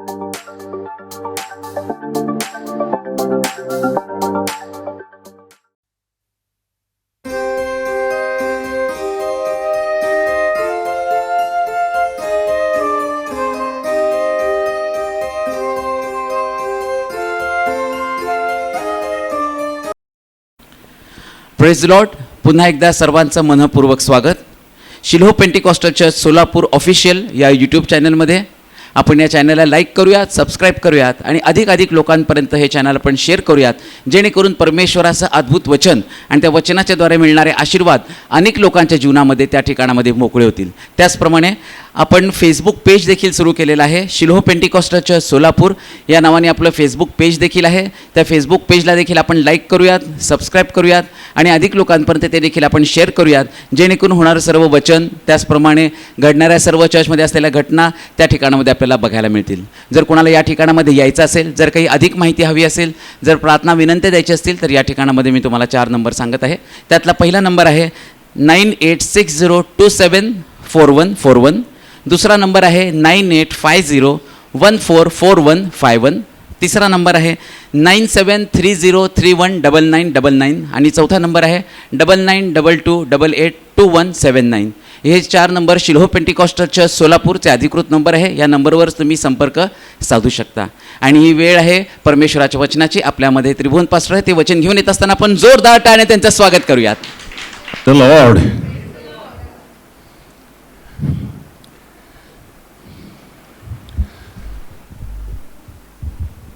Praise Lord. पुन्हा एकदा सर्वांचं मनपूर्वक स्वागत. Shiloh Pentecostal church Solapur official या यूट्यूब चॅनलमध्ये आपण या चॅनलला लाईक करूयात, सबस्क्राईब करूयात आणि अधिकाधिक लोकांपर्यंत हे चॅनल आपण शेअर करूयात, जेणेकरून परमेश्वराचं अद्भुत वचन आणि त्या वचनाच्याद्वारे मिळणारे आशीर्वाद अनेक लोकांच्या जीवनामध्ये त्या ठिकाणामध्ये मोकळे होतील. त्याचप्रमाणे आपण फेसबुक पेज देखील सुरू केलेलं आहे. शिलोह पेंटिकॉस्टल चर्च सोलापूर या नावाने आपलं फेसबुक पेज देखील आहे. त्या फेसबुक पेजला देखील आपण लाईक करूयात, सबस्क्राईब करूयात आणि अधिक लोकांपर्यंत ते देखील आपण शेअर करूयात, जेणेकरून होणारं सर्व वचन, त्याचप्रमाणे घडणाऱ्या सर्व चर्चमध्ये असलेल्या घटना त्या ठिकाणामध्ये आपल्याला बघायला मिळतील. जर कोणाला या ठिकाणामध्ये यायचं असेल, जर काही अधिक माहिती हवी असेल, जर प्रार्थना विनंती द्यायची असतील, तर या ठिकाणामध्ये मी तुम्हाला 4 नंबर सांगत आहे. त्यातला पहिला नंबर आहे 9860274141. दुसरा नंबर आहे 9850144151. तिसरा नंबर आहे 9730319999 आणि चौथा नंबर आहे 9922882179. हे 4 नंबर शिलोह पेंटिकॉस्टल चर्च सोलापूरचे अधिकृत नंबर आहे. या नंबरवर तुम्ही संपर्क साधू शकता. आणि ही वेळ आहे परमेश्वराच्या वचनाची. आपल्यामध्ये त्रिभुवन पास्टर आहे, ते वचन घेऊन येत असताना आपण जोरदार टाळ्याने त्यांचं स्वागत करूयात. The Lord.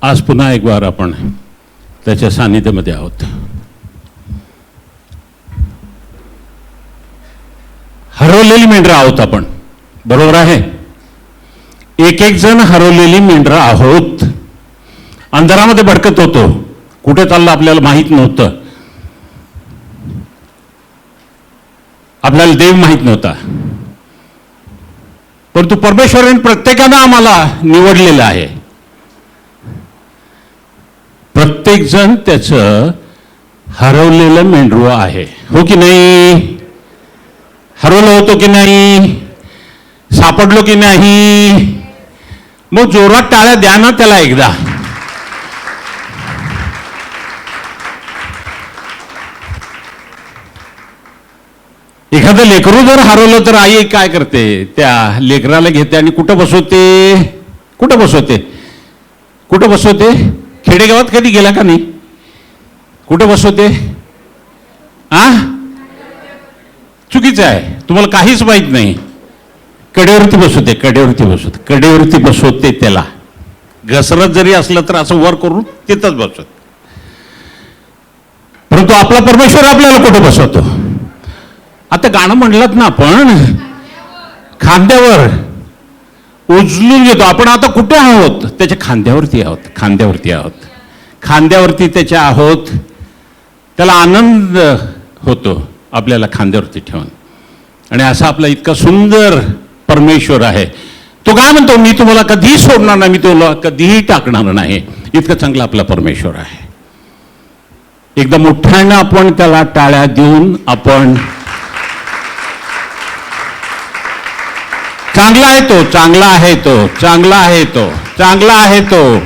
आज पुन्हा एक बार आपण त्याच्या सानिध्यामध्ये आहोत. हरवलेली मेंढरं आहोत आपण, बरोबर आहे. एक एक जण हरवलेली मेंढरं आहोत. अंधारामध्ये भटकत होतो, कुठे चाललं आपल्याला माहीत नव्हतं. आपल्याला देव माहीत नव्हता, परंतु परमेश्वराने प्रत्येकानं आम्हाला निवडलेलं आहे. प्रत्येक जण त्याचं हरवलेलं मेंढरू आहे, हो की नाही? हरवलं होतो की नाही? सापडलो की नाही? मग जोरात टाळ्या द्या ना त्याला एकदा. एखादं लेकरू जर हरवलं तर आई काय करते? त्या लेकराला घेते आणि कुठं बसवते? कुठं बसवते? कुठं बसवते? खेडेगावात कधी गेला का नाही? कुठं बसवते? चुकीचं आहे, तुम्हाला काहीच माहीत नाही. कडेवरती बसवते, कडेवरती बसवते, कडेवरती बसवते. त्याला घसरत जरी असलं तर असं वर करून तिथंच बसवत. परंतु आपला परमेश्वर आपल्याला कुठं बसवतो? आता गाणं म्हणलात ना आपण, खांद्यावर उचलून घेतो. आपण आता कुठे आहोत? त्याच्या खांद्यावरती आहोत, खांद्यावरती आहोत, खांद्यावरती त्याच्या आहोत. त्याला आनंद होतो आपल्याला खांद्यावरती ठेवून. आणि असा आपला इतका सुंदर परमेश्वर आहे. तो काय म्हणतो? मी तुम्हाला कधीही सोडणार नाही, मी तुम्हाला कधीही टाकणार नाही. इतकं चांगला आपला परमेश्वर आहे. एकदा मोठ्यानं आपण त्याला टाळ्या देऊन आपण, चांगला आहे तो, चांगला आहे तो, चांगला आहे तो, चांगला आहे तो,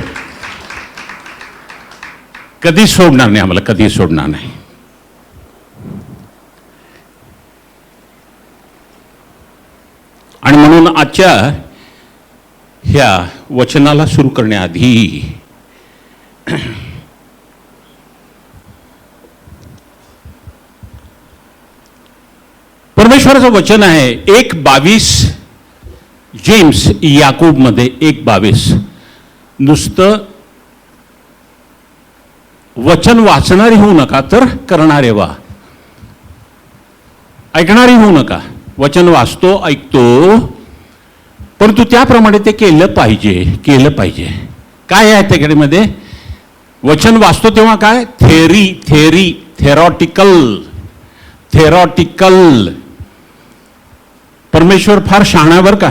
कधीच सोडणार नाही आम्हाला, कधीच सोडणार नाही. आणि म्हणून आजच्या ह्या वचनाला सुरू करण्याआधी परमेश्वराचं वचन आहे 1:22 जेम्स याकूबमध्ये 1:22. नुसतं वचन वाचणारी होऊ नका, तर करणारे व्हा. ऐकणारी होऊ नका. वचन वाचतो, ऐकतो, परंतु त्याप्रमाणे ते केलं पाहिजे, केलं पाहिजे. काय आहे त्याच्यामध्ये? वचन वाचतो तेव्हा काय? थेरॉटिकल. परमेश्वर फार शहाणा बरं का,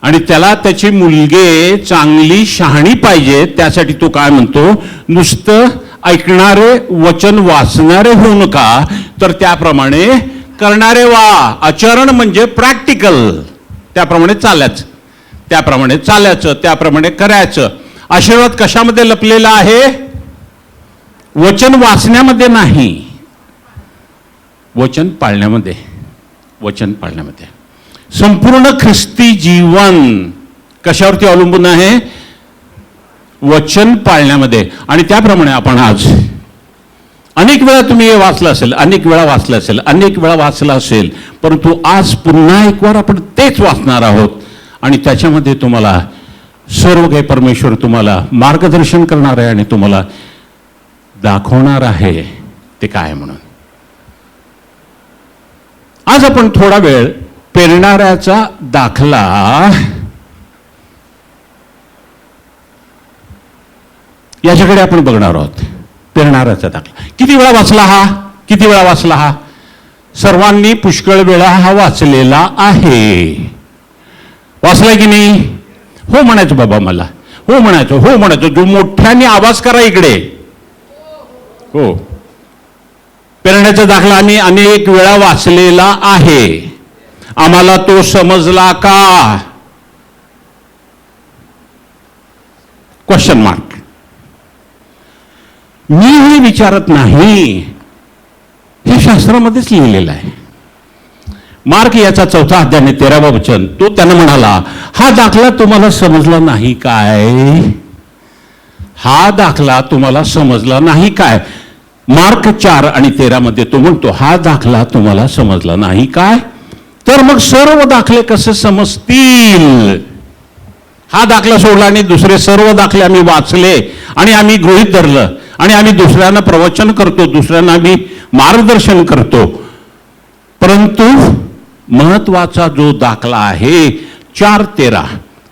आणि त्याला त्याची मुलगी चांगली शहाणी पाहिजे. त्यासाठी तो काय म्हणतो? नुसतं ऐकणारे, वचन वाचणारे होऊ नका, तर त्याप्रमाणे करणारे वा. आचरण म्हणजे प्रॅक्टिकल, त्याप्रमाणे चालायचं. त्याप्रमाणे चालायचं, त्याप्रमाणे करायचं. आशीर्वाद कशामध्ये लपलेला आहे? वचन वाचण्यामध्ये नाही, वचन पाळण्यामध्ये. वचन पाळण्यामध्ये. संपूर्ण ख्रिस्ती जीवन कशावरती अवलंबून आहे? वचन पाळण्यामध्ये. आणि त्याप्रमाणे आपण आज अनेक वेळा तुम्ही हे वाचलं असेल, अनेक वेळा वाचलं असेल, अनेक वेळा वाचलं असेल, परंतु आज पुन्हा एक वार आपण तेच वाचणार आहोत. आणि त्याच्यामध्ये तुम्हाला सर्व काही परमेश्वर तुम्हाला मार्गदर्शन करणार आहे आणि तुम्हाला दाखवणार आहे ते काय म्हणून. आज आपण थोडा वेळ पेरणाऱ्याचा दाखला याच्याकडे आपण बघणार आहोत. पेरणाऱ्याचा दाखला किती वेळा वाचला हा? किती वेळा वाचला हा? सर्वांनी पुष्कळ वेळा हा वाचलेला आहे. वाचलाय की नाही? हो म्हणायचं बाबा मला, हो म्हणायचं, हो म्हणायचं. जो मोठ्याने आवाज करा इकडे. हो. पेरण्याचा दाखला आम्ही अनेक वेळा वाचलेला आहे. आम्हाला तो समजला का? Question mark. मी हे विचारत नाही, हे शास्त्रामध्येच लिहिलेलं आहे. मार्क याचा 4 अध्याय 13 वचन. तो त्यानं म्हणाला, हा दाखला तुम्हाला समजला नाही काय? हा दाखला तुम्हाला समजला नाही काय? मार्क 4 आणि 13 मध्ये तो म्हणतो, हा दाखला तुम्हाला समजला नाही काय? तर मग सर्व दाखले कसे समजतील? हा दाखला सोडला आणि दुसरे सर्व दाखले आम्ही वाचले आणि आम्ही गृहीत धरलं आणि आम्ही दुसऱ्यांना प्रवचन करतो, दुसऱ्यांना आम्ही मार्गदर्शन करतो. परंतु महत्वाचा जो दाखला आहे 4:13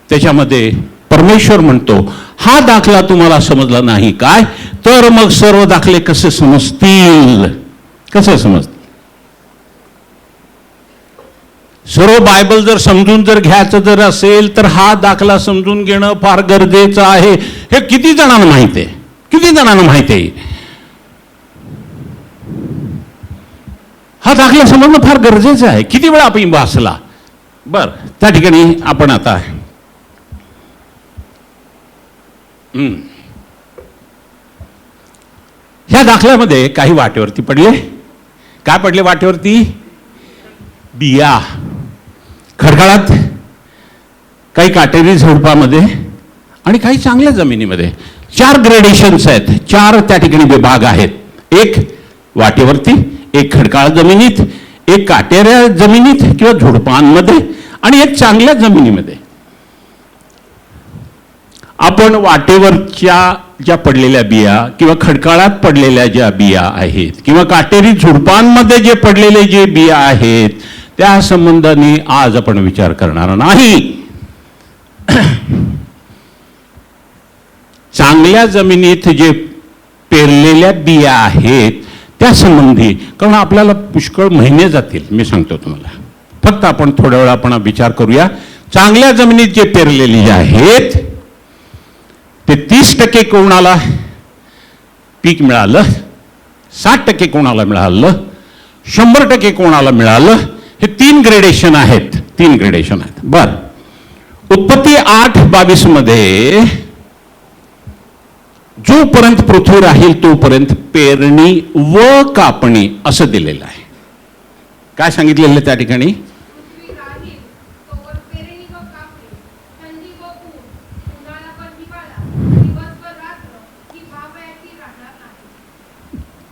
त्याच्यामध्ये परमेश्वर म्हणतो, हा दाखला तुम्हाला समजला नाही काय? तर मग सर्व दाखले कसे समजतील? कसे समजतील? सर्व बायबल जर समजून जर घ्यायचं जर असेल तर हा दाखला समजून घेणं फार गरजेचं आहे. हे किती जणांना माहिती आहे? किती जणांना माहिती आहे? हा दाखला समजणं फार गरजेचं आहे. किती वेळा आपण वाचला? बर, त्या ठिकाणी आपण आता ह्या दाखल्यामध्ये काही वाटेवरती पडले. काय पडले वाटेवरती? बिया. खडकाळात, काही काटेरी झुडपामध्ये आणि काही चांगल्या जमिनीमध्ये. 4 ग्रेडेशन्स आहेत, 4 त्या ठिकाणी विभाग आहेत. एक वाटेवरती, एक खडकाळ जमिनीत, एक काटेऱ्या जमिनीत किंवा झुडपांमध्ये आणि एक चांगल्या जमिनीमध्ये. आपण वाटेवरच्या ज्या पडलेल्या बिया किंवा खडकाळात पडलेल्या ज्या बिया आहेत किंवा काटेरी झुडपांमध्ये जे पडलेले जे बिया आहेत त्या संबंधाने आज आपण विचार करणार नाही. चांगल्या जमिनीत जे पेरलेल्या बिया आहेत त्या संबंधी, कारण आपल्याला पुष्कळ महिने जातील. मी सांगतो तुम्हाला, फक्त आपण थोड्या वेळा आपण विचार करूया. चांगल्या जमिनीत जे पेरलेले जे आहेत ते 30% कोणाला पीक मिळालं, 60% कोणाला मिळालं, 100% कोणाला मिळालं. हे 3 ग्रेडेशन आहेत. 3 ग्रेडेशन आहेत. बर, उत्पत्ती 8:22 मध्ये जोपर्यंत पृथ्वी राहील तोपर्यंत पेरणी व कापणी असं दिलेलं आहे. काय सांगितलेलं त्या ठिकाणी?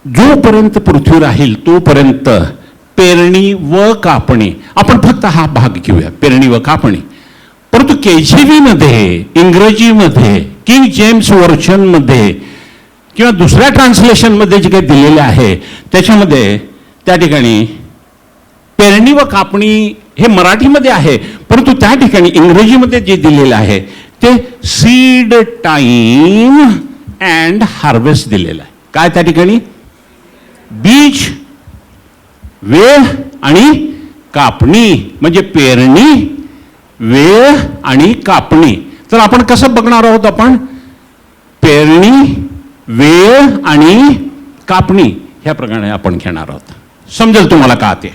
जोपर्यंत पृथ्वी राहील तोपर्यंत पेरणी व कापणी. आपण फक्त हा भाग घेऊया, पेरणी व कापणी. परंतु KJV मध्ये, इंग्रजीमध्ये, किंग जेम्स वर्जन मध्ये किंवा दुसऱ्या ट्रान्सलेशन मध्ये जे काही दिलेले आहे त्याच्यामध्ये त्या ठिकाणी पेरणी व कापणी हे मराठीमध्ये आहे, परंतु त्या ठिकाणी इंग्रजीमध्ये जे दिलेलं आहे ते सीड टाइम अँड हार्वेस्ट दिलेलं आहे. काय त्या ठिकाणी? बीज, वेळ आणि कापणी. म्हणजे पेरणी, वेळ आणि कापणी. तर आपण कसं बघणार आहोत? आपण पेरणी, वेळ आणि कापणी ह्या प्रकारे आपण घेणार आहोत. समजेल तुम्हाला का ते.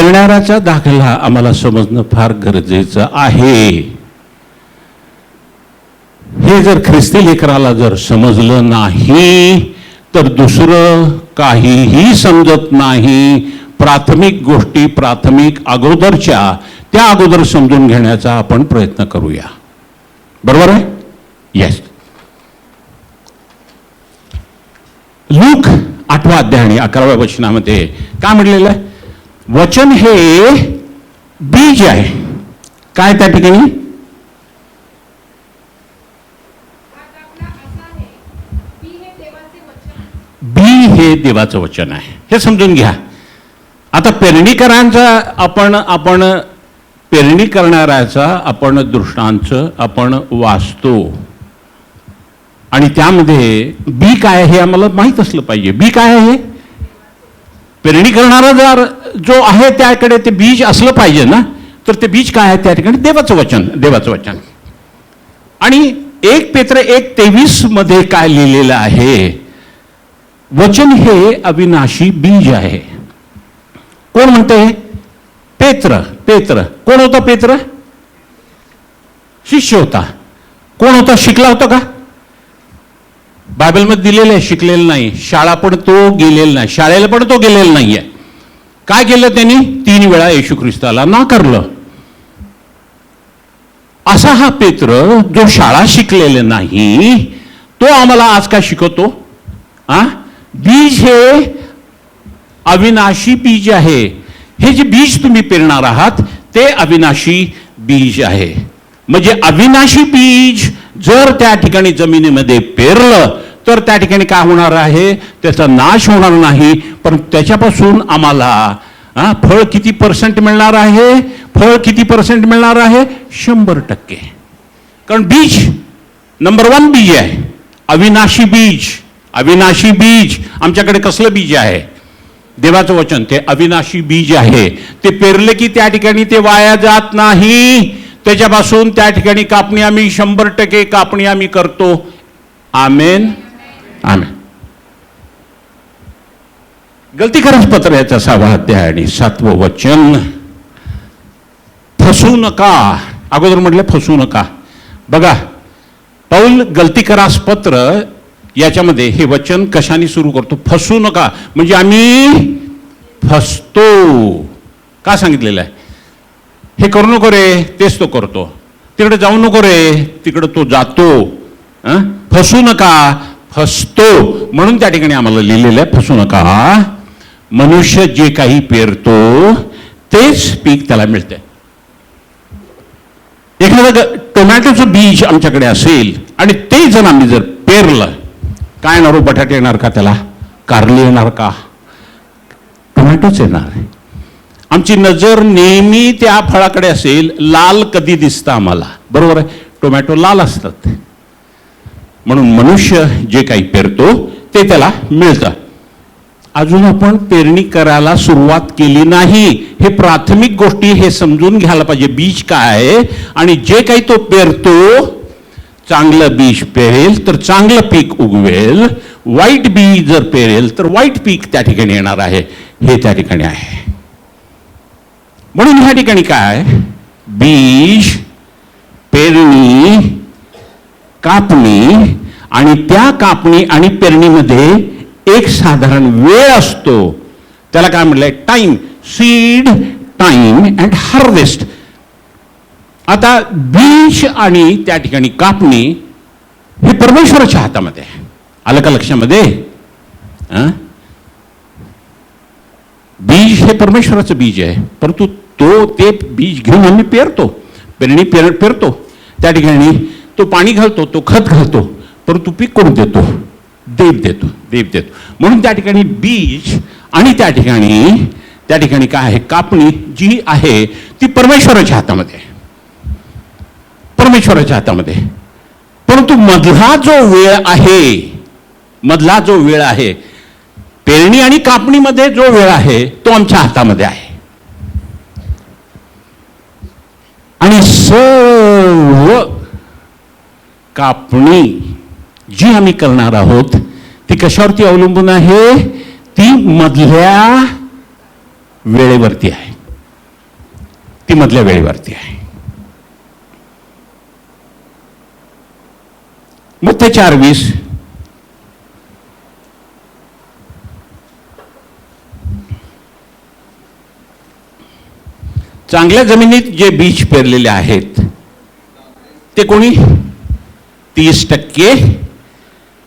पेरणाऱ्याचा दाखला आम्हाला समजणं फार गरजेचं आहे. हे जर ख्रिस्ती लेकराला जर समजलं नाही तर दुसरं काहीही समजत नाही. प्राथमिक गोष्टी प्राथमिक अगोदरच्या त्या अगोदर समजून घेण्याचा आपण प्रयत्न करूया. बरोबर आहे? येस. लूक 8 अध्याय आणि 11व्या वचनामध्ये काय म्हटलेलं आहे? वचन हे बीज आहे. काय त्या ठिकाणी? बी हे देवाचं वचन आहे. हे समजून घ्या. आता पेरणीकरांचा आपण पेरणी करणाऱ्याचा आपण दृष्टांत आपण वाचतो आणि त्यामध्ये बी काय हे आम्हाला माहीत असलं पाहिजे. बी काय आहे? पेरणी करणारा जर जो आहे त्याकडे ते बीज असलं पाहिजे ना. तर ते बीज काय आहे त्या ठिकाणी? देवाचं वचन. देवाचं वचन. आणि 1 पेत्र 1:23 मध्ये काय लिहिलेलं आहे? वचन हे अविनाशी बीज आहे. कोण म्हणते? पेत्र. पेत्र कोण होता? पेत्र शिष्य होता. कोण होता? शिकला होता का? बायबलमध्ये दिलेलं आहे शिकलेलं नाही. शाळा पण तो गेलेला नाही. शाळेला पण तो गेलेला नाहीये. काय केलं त्यांनी? 3 वेळा येशू ख्रिस्ताला नाकारलं. असा हा पेत्र जो शाळा शिकलेला नाही तो आम्हाला आज काय शिकवतो? बीज हे अविनाशी बीज आहे. हे जे बीज तुम्ही पेरणार आहात ते अविनाशी बीज आहे. म्हणजे अविनाशी बीज जर त्या ठिकाणी जमिनीमध्ये पेरलं तर त्या ठिकाणी काय होणार आहे? त्याचा नाश होणार नाही, पण त्याच्यापासून आम्हाला फळ किती % मिळणार आहे? फळ किती % मिळणार आहे? 100%. कारण बीज नंबर 1 बीज आहे. अविनाशी बीज. अविनाशी बीज. आमच्याकडे कसलं बीज आहे? देवाचं वचन. ते अविनाशी बीज आहे. ते पेरले की त्या ठिकाणी ते वाया जात नाही. त्याच्यापासून त्या ठिकाणी कापणी आम्ही 100% कापणी आम्ही करतो. आमेन. आमेन. गलतीकरास पत्र याचा 6वा अध्याय आणि 7वं वचन. फसू नका. अगोदर म्हटलं फसू नका. बघा पौल गलतीकरास पत्र याच्यामध्ये हे वचन कशाने सुरू करतो? फसू नका. म्हणजे आम्ही फसतो. का सांगितलेलं आहे? हे करू नको रे, तेच तो करतो. तिकडे जाऊ नको रे, तिकडे तो जातो. फसू नका, फसतो. म्हणून त्या ठिकाणी आम्हाला लिहिलेलं आहे फसू नका. मनुष्य जे काही पेरतो तेच पीक त्याला मिळते. एखादं टोमॅटोचं बीज आमच्याकडे असेल आणि ते जर आम्ही जर पेरलं, काय येणार? बटाटे येणार का त्याला? कारली येणार का? टोमॅटोच येणार. आमची नजर नेहमी त्या फळाकडे असेल. लाल कधी दिसतं आम्हाला? बरोबर आहे, टोमॅटो लाल असतात. म्हणून मनुष्य जे काही पेरतो ते त्याला मिळतं. अजून आपण पेरणी करायला सुरुवात केली नाही. हे प्राथमिक गोष्टी हे समजून घ्यायला पाहिजे. बीज काय आहे आणि जे काही तो पेरतो, चांगलं बीज पेरेल तर चांगलं पीक उगवेल. वाईट बीज जर पेरेल तर वाईट पीक त्या ठिकाणी येणार आहे. हे त्या ठिकाणी आहे. म्हणून ह्या ठिकाणी काय? बीज, पेरणी, कापणी आणि त्या कापणी आणि पेरणीमध्ये एक साधारण वेळ असतो. त्याला काय म्हटलंय? Time. Seed time and harvest. आता बीज आणि त्या ठिकाणी कापणी हे परमेश्वराच्या हातामध्ये आहे. आलं का लक्षामध्ये? बीज हे परमेश्वराचं बीज आहे, परंतु ते बीज घेऊन आम्ही पेरतो. पेरणी पेरतो. त्या ठिकाणी तो पाणी घालतो, तो खत घालतो, परंतु पीक कोण देतो? देव देतो. देव देतो. म्हणून त्या ठिकाणी बीज आणि त्या ठिकाणी काय आहे? कापणी जी आहे ती परमेश्वराच्या हातामध्ये आहे. परमेश्वराच्या हातामध्ये. परंतु मधला जो वेळ आहे पेरणी आणि कापणीमध्ये जो वेळ आहे तो आमच्या हातामध्ये आहे. आणि सर्व कापणी जी आम्ही करणार आहोत ती कशावरती अवलंबून आहे? ती मधल्या वेळेवरती आहे. ती मधल्या वेळेवरती आहे. मग ते 4-20 चांगल्या जमिनीत जे बीज पेरलेले आहेत ते कोणी 30%,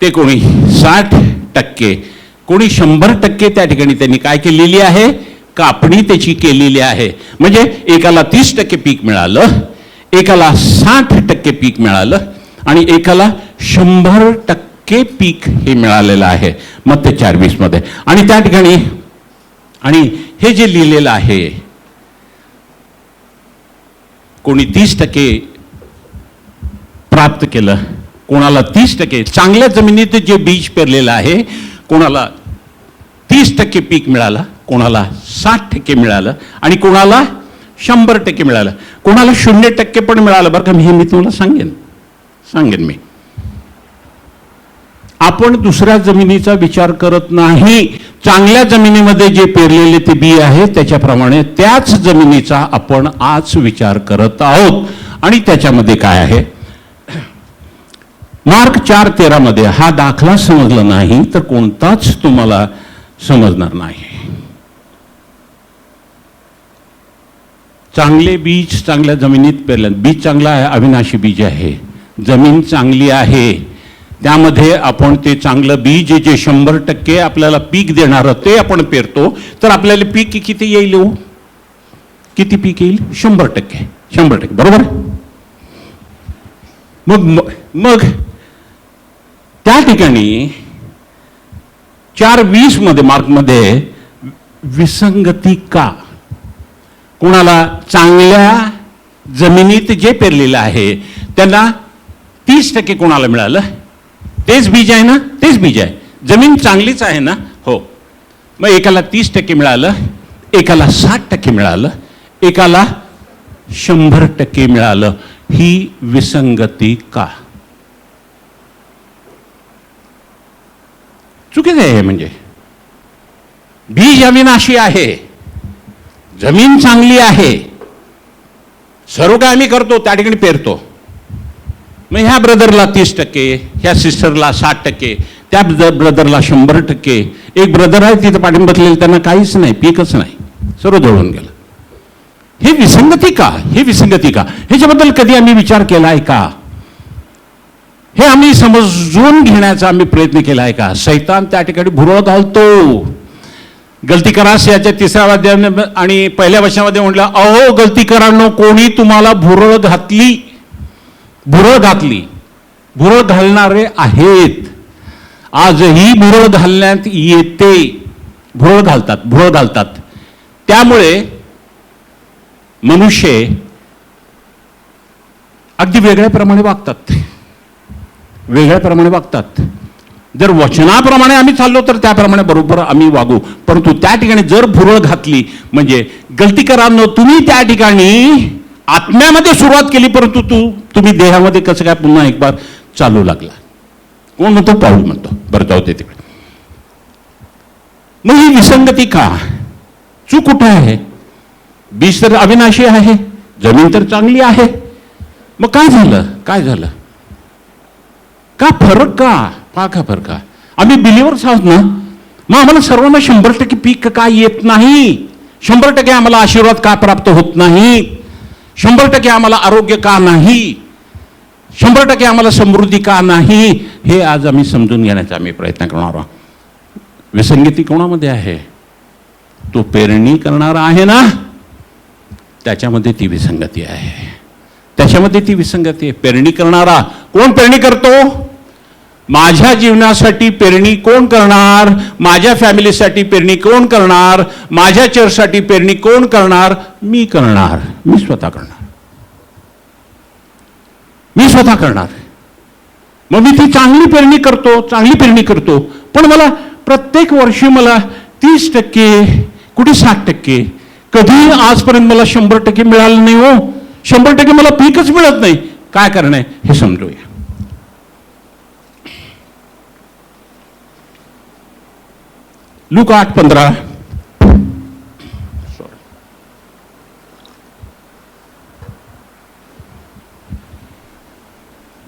ते कोणी 60%, कोणी 100% त्या ठिकाणी त्यांनी काय केलेली आहे, कापणी त्याची केलेली आहे. म्हणजे एकाला 30% पीक मिळालं, एकाला 60% पीक मिळालं आणि एकाला 100% पीक हे मिळालेलं आहे. मग ते 4-20 मध्ये. आणि त्या ठिकाणी आणि हे जे लिहिलेलं आहे, कोणी 30% प्राप्त केलं, कोणाला 30%. चांगल्या जमिनीत जे बीज पेरलेलं आहे, कोणाला 30% पीक मिळालं, कोणाला 60% मिळालं आणि कोणाला 100% मिळालं, कोणाला 0% पण मिळालं. बरं का, हे मी तुम्हाला सांगेन मी. आपण दुसऱ्या जमिनीचा विचार करत नाही. चांगल्या जमिनीमध्ये जे पेरलेले ते बी आहे त्याच्याप्रमाणे त्याच जमिनीचा आपण आज विचार करत आहोत. आणि त्याच्यामध्ये काय आहे, मार्क 4:13 मध्ये हा दाखला समजला नाही तर कोणताच तुम्हाला समजणार नाही. चांगले बीज चांगल्या जमिनीत पेरले, बीज चांगला आहे, अविनाशी बीज आहे, जमीन चांगली आहे, त्यामध्ये आपण ते चांगलं बीज जे 100% आपल्याला पीक देणारं ते आपण पेरतो, तर आपल्याला पीक किती येईल, किती पीक येईल, 100%. बरोबर. मग त्या ठिकाणी 4:20 मध्ये मार्कमध्ये विसंगती का? कोणाला चांगल्या जमिनीत जे पेरलेलं आहे त्यांना 30% कोणाला मिळालं, तेच बीज आहे ना, तेच बीज आहे, जमीन चांगलीच आहे ना, हो. मग एकाला 30% मिळालं, एकाला 60% मिळालं, एकाला 100% मिळालं. ही विसंगती का? चुकीचं आहे. म्हणजे बीज अविनाशी आहे, जमीन चांगली आहे, सर्व काय आम्ही करतो त्या ठिकाणी पेरतो. मग ह्या ब्रदरला 30%, ह्या सिस्टरला 60%, त्या ब्रदरला 100%. एक ब्रदर आहे तिथं पाठींबा बसलेले, त्यांना काहीच नाही, पीकच नाही, सर्व जळून गेलं. हे विसंगती का? हे विसंगती का? ह्याच्याबद्दल कधी आम्ही विचार केलाय का? हे आम्ही समजून घेण्याचा आम्ही प्रयत्न केला आहे का? शैतान त्या ठिकाणी भुरळ घालतो. गलती करास याच्या 3ऱ्या अध्यायामध्ये आणि 1ल्या वचनामध्ये म्हटलं, अहो गलतीकरांनो, कोणी तुम्हाला भुरळ घातली, भुरळ घालणारे आहेत. आजही भुरळ घालण्यात येते, भुरळ घालतात. त्यामुळे मनुष्य अगदी वेगळ्याप्रमाणे वागतात. जर वचनाप्रमाणे आम्ही चाललो तर त्याप्रमाणे बरोबर आम्ही वागू. परंतु त्या ठिकाणी जर भुरळ घातली, म्हणजे गलतीकरांनो, तुम्ही त्या ठिकाणी आत्म्यामध्ये सुरुवात केली, परंतु तुम्ही देहामध्ये कसं काय पुन्हा एक बार चालू लागला. कोण म्हणतो? पाऊल म्हणतो. बरं, जाऊ दे तिकडे. मग ही विसंगती का? चूक कुठे आहे? बीज तर अविनाशी आहे, जमीन तर चांगली आहे. मग काय झालं? का फरक का? आम्ही बिलिव्हर्स आहोत ना, मग आम्हाला सर्वांना 100% पीक का येत नाही? 100% आम्हाला आशीर्वाद का प्राप्त होत नाही? 100% आम्हाला आरोग्य का नाही? 100% आम्हाला समृद्धी का नाही? हे आज आम्ही समजून घेण्याचा आम्ही प्रयत्न करणार आहोत. विसंगती कोणामध्ये आहे? तो पेरणी करणारा आहे ना, त्याच्यामध्ये ती विसंगती आहे. पेरणी करणारा कोण? पेरणी करतो. माझ्या जीवनासाठी पेरणी कोण करणार? माझ्या फॅमिलीसाठी पेरणी कोण करणार? माझ्या चर्चसाठी पेरणी कोण करणार? मी करणार. मी स्वतः करणार. मग मी ती चांगली पेरणी करतो. पण मला प्रत्येक वर्षी मला 30%, कुठे 60%, कधी आजपर्यंत मला 100% मिळालं नाही हो. 100% मला पीकच मिळत नाही. काय करणं आहे हे समजूया. लूका 8:15.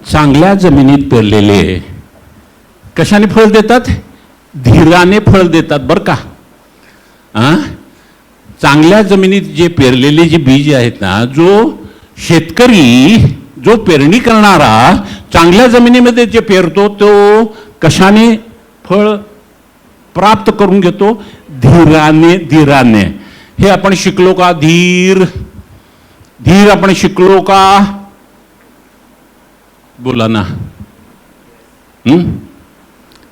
चांगल्या जमिनीत पेरलेले कशाने फळ देतात? धीराने फळ देतात बरं का. चांगल्या जमिनीत जे पेरलेले जे बीज आहेत ना, जो शेतकरी, जो पेरणी करणारा चांगल्या जमिनीमध्ये जे पेरतो तो कशाने फळ प्राप्त करून घेतो? धीराने. धीराने. हे आपण शिकलो का? धीर. धीर आपण शिकलो का? बोला ना.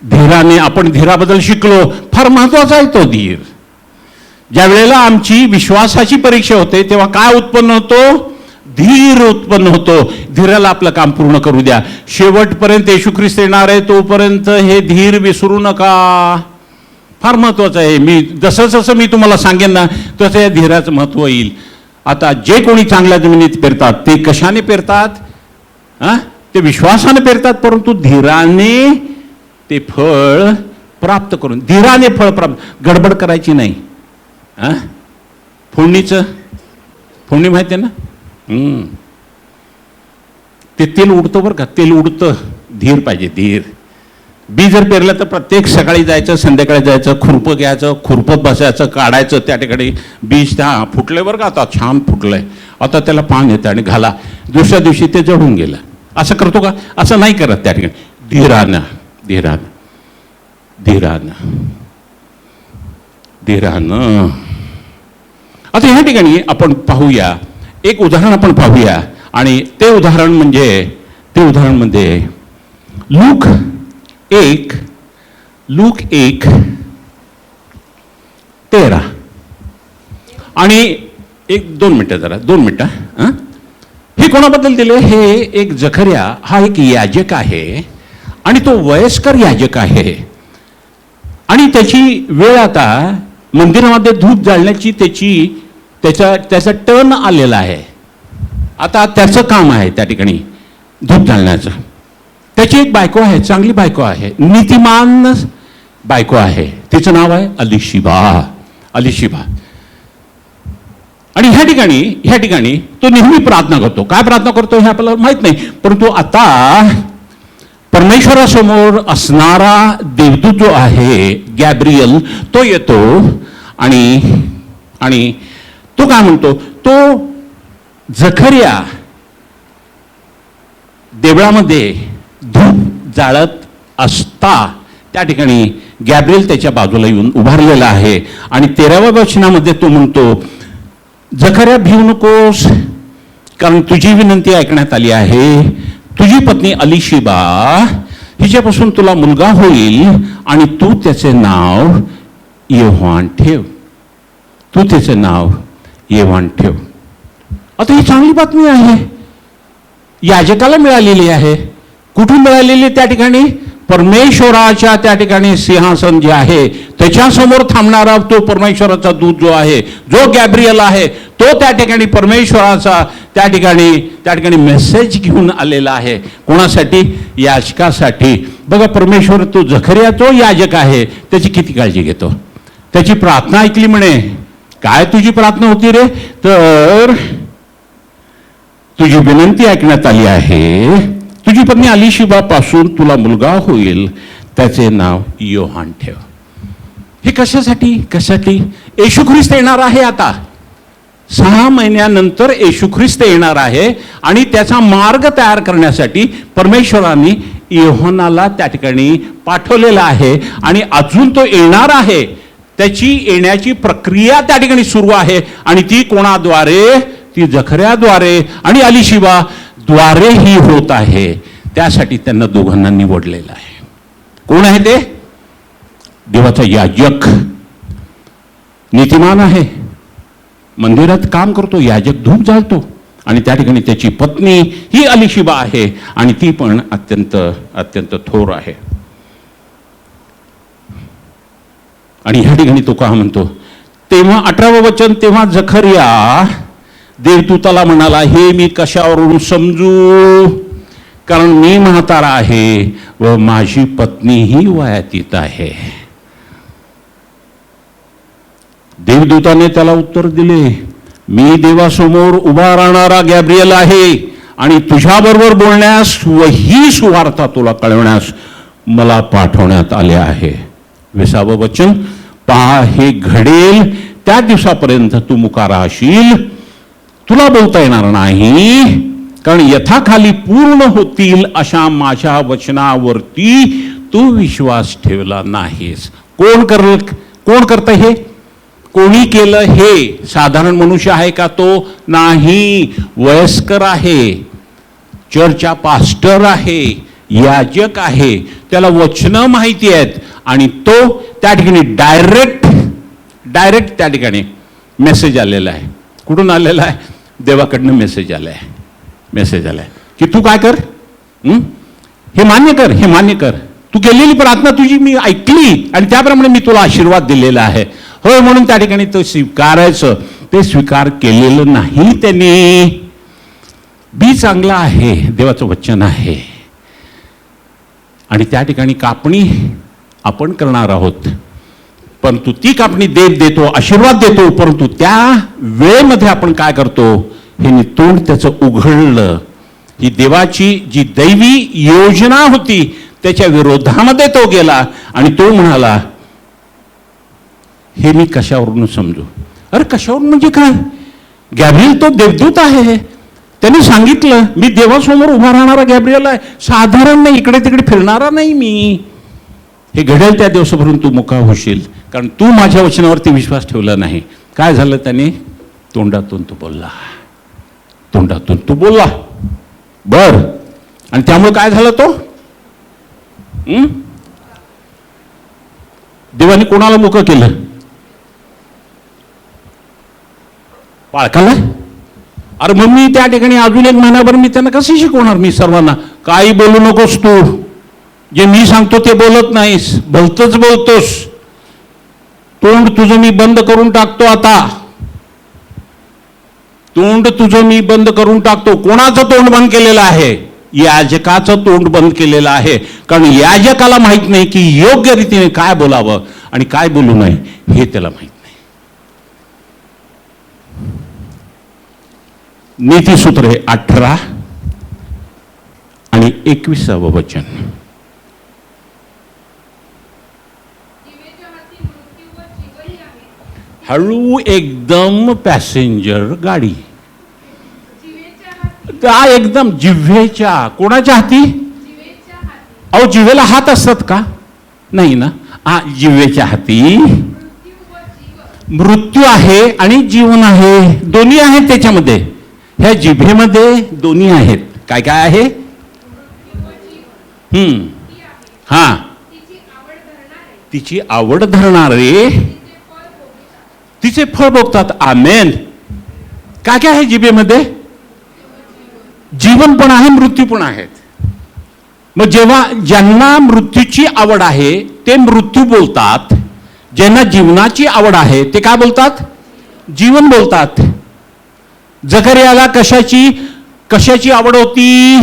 धीराने. आपण धीराबद्दल शिकलो. फार महत्वाचा आहे तो धीर. ज्या वेळेला आमची विश्वासाची परीक्षा होते तेव्हा काय उत्पन्न होतो? धीर उत्पन्न होतो. धीराला आपलं काम पूर्ण करू द्या. शेवटपर्यंत येशू ख्रिस्त येणार आहे तोपर्यंत हे धीर विसरू नका. फार महत्वाचं आहे. मी जसं मी तुम्हाला सांगेन ना तसं या धीराचं महत्व येईल. आता जे कोणी चांगल्या जमिनीत पेरतात ते कशाने पेरतात? ते विश्वासाने पेरतात, परंतु धीराने ते फळ प्राप्त करून. धीराने फळ प्राप्त. गडबड करायची नाही. फोडणी माहिती आहे ना? ते तेल उडतं बरं का. तेल उडतं. धीर पाहिजे. धीर. बी जर पेरलं तर प्रत्येक सकाळी जायचं, संध्याकाळी जायचं, खुरपं घ्यायचं, खुरपत बसायचं, काढायचं. त्या ठिकाणी बीज फुटलंय बरं का. आता छान फुटलंय. आता त्याला पान येतं आणि घाला. दुसऱ्या दिवशी ते जळून गेलं. असं करतो का? असं नाही करत. त्या ठिकाणी धीरानं. धीरानं. धीरानं. धीरानं. आता ह्या ठिकाणी आपण पाहूया एक उदाहरण. आपण पाहूया आणि ते उदाहरण म्हणजे लूक 1:13. आणि 2 मिनिटं जरा 2 मिनिटं. हे कोणाबद्दल दिले? हे एक जखर्या हा एक याजक आहे आणि तो वयस्कर याजक आहे. आणि त्याची वेळ आता मंदिरामध्ये धूप जाळण्याची त्याचा टर्न आलेला आहे. आता त्याचं काम आहे त्या ठिकाणी धूप जाळण्याचं. त्याची एक बायको आहे, चांगली बायको आहे, नीतिमान बायको आहे. तिचं नाव आहे अलिशिबा. अलिशिबा. आणि ह्या ठिकाणी तो नेहमी प्रार्थना करतो. काय प्रार्थना करतो हे आपल्याला माहित नाही, परंतु आता परमेश्वरासमोर असणारा देवदूत जो आहे गॅब्रियल तो येतो आणि तो काय म्हणतो? तो जखर्या देवळामध्ये धूप जाळत असता त्या ठिकाणी गॅब्रियल त्याच्या बाजूला येऊन उभारलेला आहे. आणि 13व्या वचनामध्ये तो म्हणतो, जखर्या भिवू नकोस, कारण तुझी विनंती ऐकण्यात आली आहे. तुझी पत्नी अलिशिबा हिच्यापासून तुला मुलगा होईल आणि तू त्याचे नाव योहान ठेव. तू त्याचे नाव योहान ठेव. आता ही चांगली बातमी आहे. याजकाला मिळालेली आहे. कुठून मिळालेली? त्या ठिकाणी परमेश्वराच्या त्या ठिकाणी सिंहासन जे आहे त्याच्यासमोर थांबणारा तो परमेश्वराचा दूत जो आहे, जो गॅब्रियल आहे, तो त्या ठिकाणी परमेश्वराचा त्या ठिकाणी मेसेज घेऊन आलेला आहे. कोणासाठी? याजकासाठी. बघा, परमेश्वर तो जखर्या तो याजक आहे, त्याची किती काळजी घेतो. त्याची प्रार्थना ऐकली म्हणे. काय तुझी प्रार्थना होती रे? तर तुझी विनंती ऐकण्यात आली आहे. तुझी पत्नी अलिशिबा पासून तुला मुलगा होईल, त्याचे नाव योहान ठेव. हे कशासाठी? येशू ख्रिस्त येणार आहे. आता 6 महिन्यानंतर येशू ख्रिस्त येणार आहे आणि त्याचा मार्ग तयार करण्यासाठी परमेश्वरांनी योहानाला त्या ठिकाणी पाठवलेला आहे. आणि अजून तो येणार आहे. त्याची येण्याची प्रक्रिया त्या ठिकाणी सुरू आहे. आणि ती कोणाद्वारे? ती जखर्याद्वारे आणि अलिशिबा द्वारे ही होत आहे. त्यासाठी त्यांना दोघांना निवडलेलं आहे. कोण आहे ते? देवाचा याजक. नीतिमान आहे, मंदिरात काम करतो, याजक धूप जाळतो. आणि त्या ठिकाणी त्याची पत्नी ही अलिशिबा आहे आणि ती पण अत्यंत थोर आहे. आणि ह्या ठिकाणी तो का म्हणतो? तेव्हा 18वं वचन, तेव्हा जखर्या देवदूताला म्हणाला, हे मी कशावरून समजू? कारण मी म्हातारा आहे व माझी पत्नीही वयातीत आहे. देवदूताने त्याला उत्तर दिले, मी देवासमोर उभा राहणारा गॅब्रियल आहे आणि तुझ्याबरोबर बोलण्यास व ही सुवार्ता तुला कळवण्यास मला पाठवण्यात आले आहे. 20 वचन, पहा हे घडेल त्या दिवसापर्यंत तू मुका राहशील, तुला बोलता येणार नाही, कारण यथाखाली पूर्ण होतील अशा माझ्या वचनावरती तू विश्वास ठेवला नाहीस. कोण करतं हे? कोणी केलं हे? साधारण मनुष्य आहे का तो? नाही. वयस्कर आहे, चर्चचा पास्टर आहे, याजक आहे, त्याला वचनं माहिती आहेत आणि तो त्या ठिकाणी डायरेक्ट त्या ठिकाणी मेसेज आलेला आहे. कुठून आलेला आहे? देवाकडनं मेसेज आलाय की तू काय कर, हे मान्य कर, तू केलेली प्रार्थना तुझी मी ऐकली आणि त्याप्रमाणे मी तुला आशीर्वाद दिलेला आहे. होय, म्हणून त्या ठिकाणी तो स्वीकारायचं. ते स्वीकार केलेलं नाही त्यांनी. बी चांगला आहे, देवाचं वचन आहे आणि त्या ठिकाणी कापणी आपण करणार आहोत. परंतु ती कापणी देतो, आशीर्वाद देतो, परंतु त्या वेळेमध्ये आपण काय करतो? हे तोंड त्याचं उघडलं. ही देवाची जी दैवी योजना होती त्याच्या विरोधामध्ये तो गेला आणि तो म्हणाला, हे मी कशावरून समजू? अरे कशावरून म्हणजे काय? गॅब्रिएल तो देवदूत आहे, त्यांनी सांगितलं मी देवासमोर उभा राहणारा गॅब्रिएल आहे, साधारण नाही, इकडे तिकडे फिरणारा नाही मी. हे घडेल त्या दिवसापर्यंत तू मुका होशील, कारण तू माझ्या वचनावरती विश्वास ठेवला नाही. काय झालं? त्याने तोंडातून तू बोलला. बर, आणि त्यामुळे काय झालं? तो देवाने कोणाला मुकं केलं? बाळकाला. अरे मग मी त्या ठिकाणी अजून 1 महिनाभर मी त्यांना कसं शिकवणार? मी सर्वांना काही बोलू नकोस, तू जे मी सांगतो ते बोलत नाहीस, भलतंच बोलतोस, तोंड तुझं मी बंद करून टाकतो. आता तोंड तुझं मी बंद करून टाकतो. कोणाचं तोंड बंद केलेलं आहे? याजकाचं तोंड बंद केलेलं आहे. कारण याजकाला माहित नाही की योग्य रीतीने काय बोलावं आणि काय बोलू नये, हे त्याला माहित नाही. नीतिसूत्र 18 आणि 21 वचन. हळू एकदम पॅसेंजर गाडी, एकदम जिव्हेच्या. कोणाच्या हाती? अहो जिव्हेला हात असतात का? नाही ना. जिव्हेच्या हाती मृत्यू आहे आणि जीवन आहे, दोन्ही आहेत त्याच्यामध्ये. ह्या जिभेमध्ये दोन्ही आहेत. काय काय आहे? हा, तिची आवड धरणारे तिचे फळ भोगतात. आमेन. काय काय आहे जिभेमध्ये? जीवन पण आहे, मृत्यू पण आहेत. मग जेव्हा ज्यांना मृत्यूची आवड आहे ते मृत्यू बोलतात, ज्यांना जीवनाची आवड आहे ते काय बोलतात? जीवन बोलतात. जकरियाला कशाची आवड होती?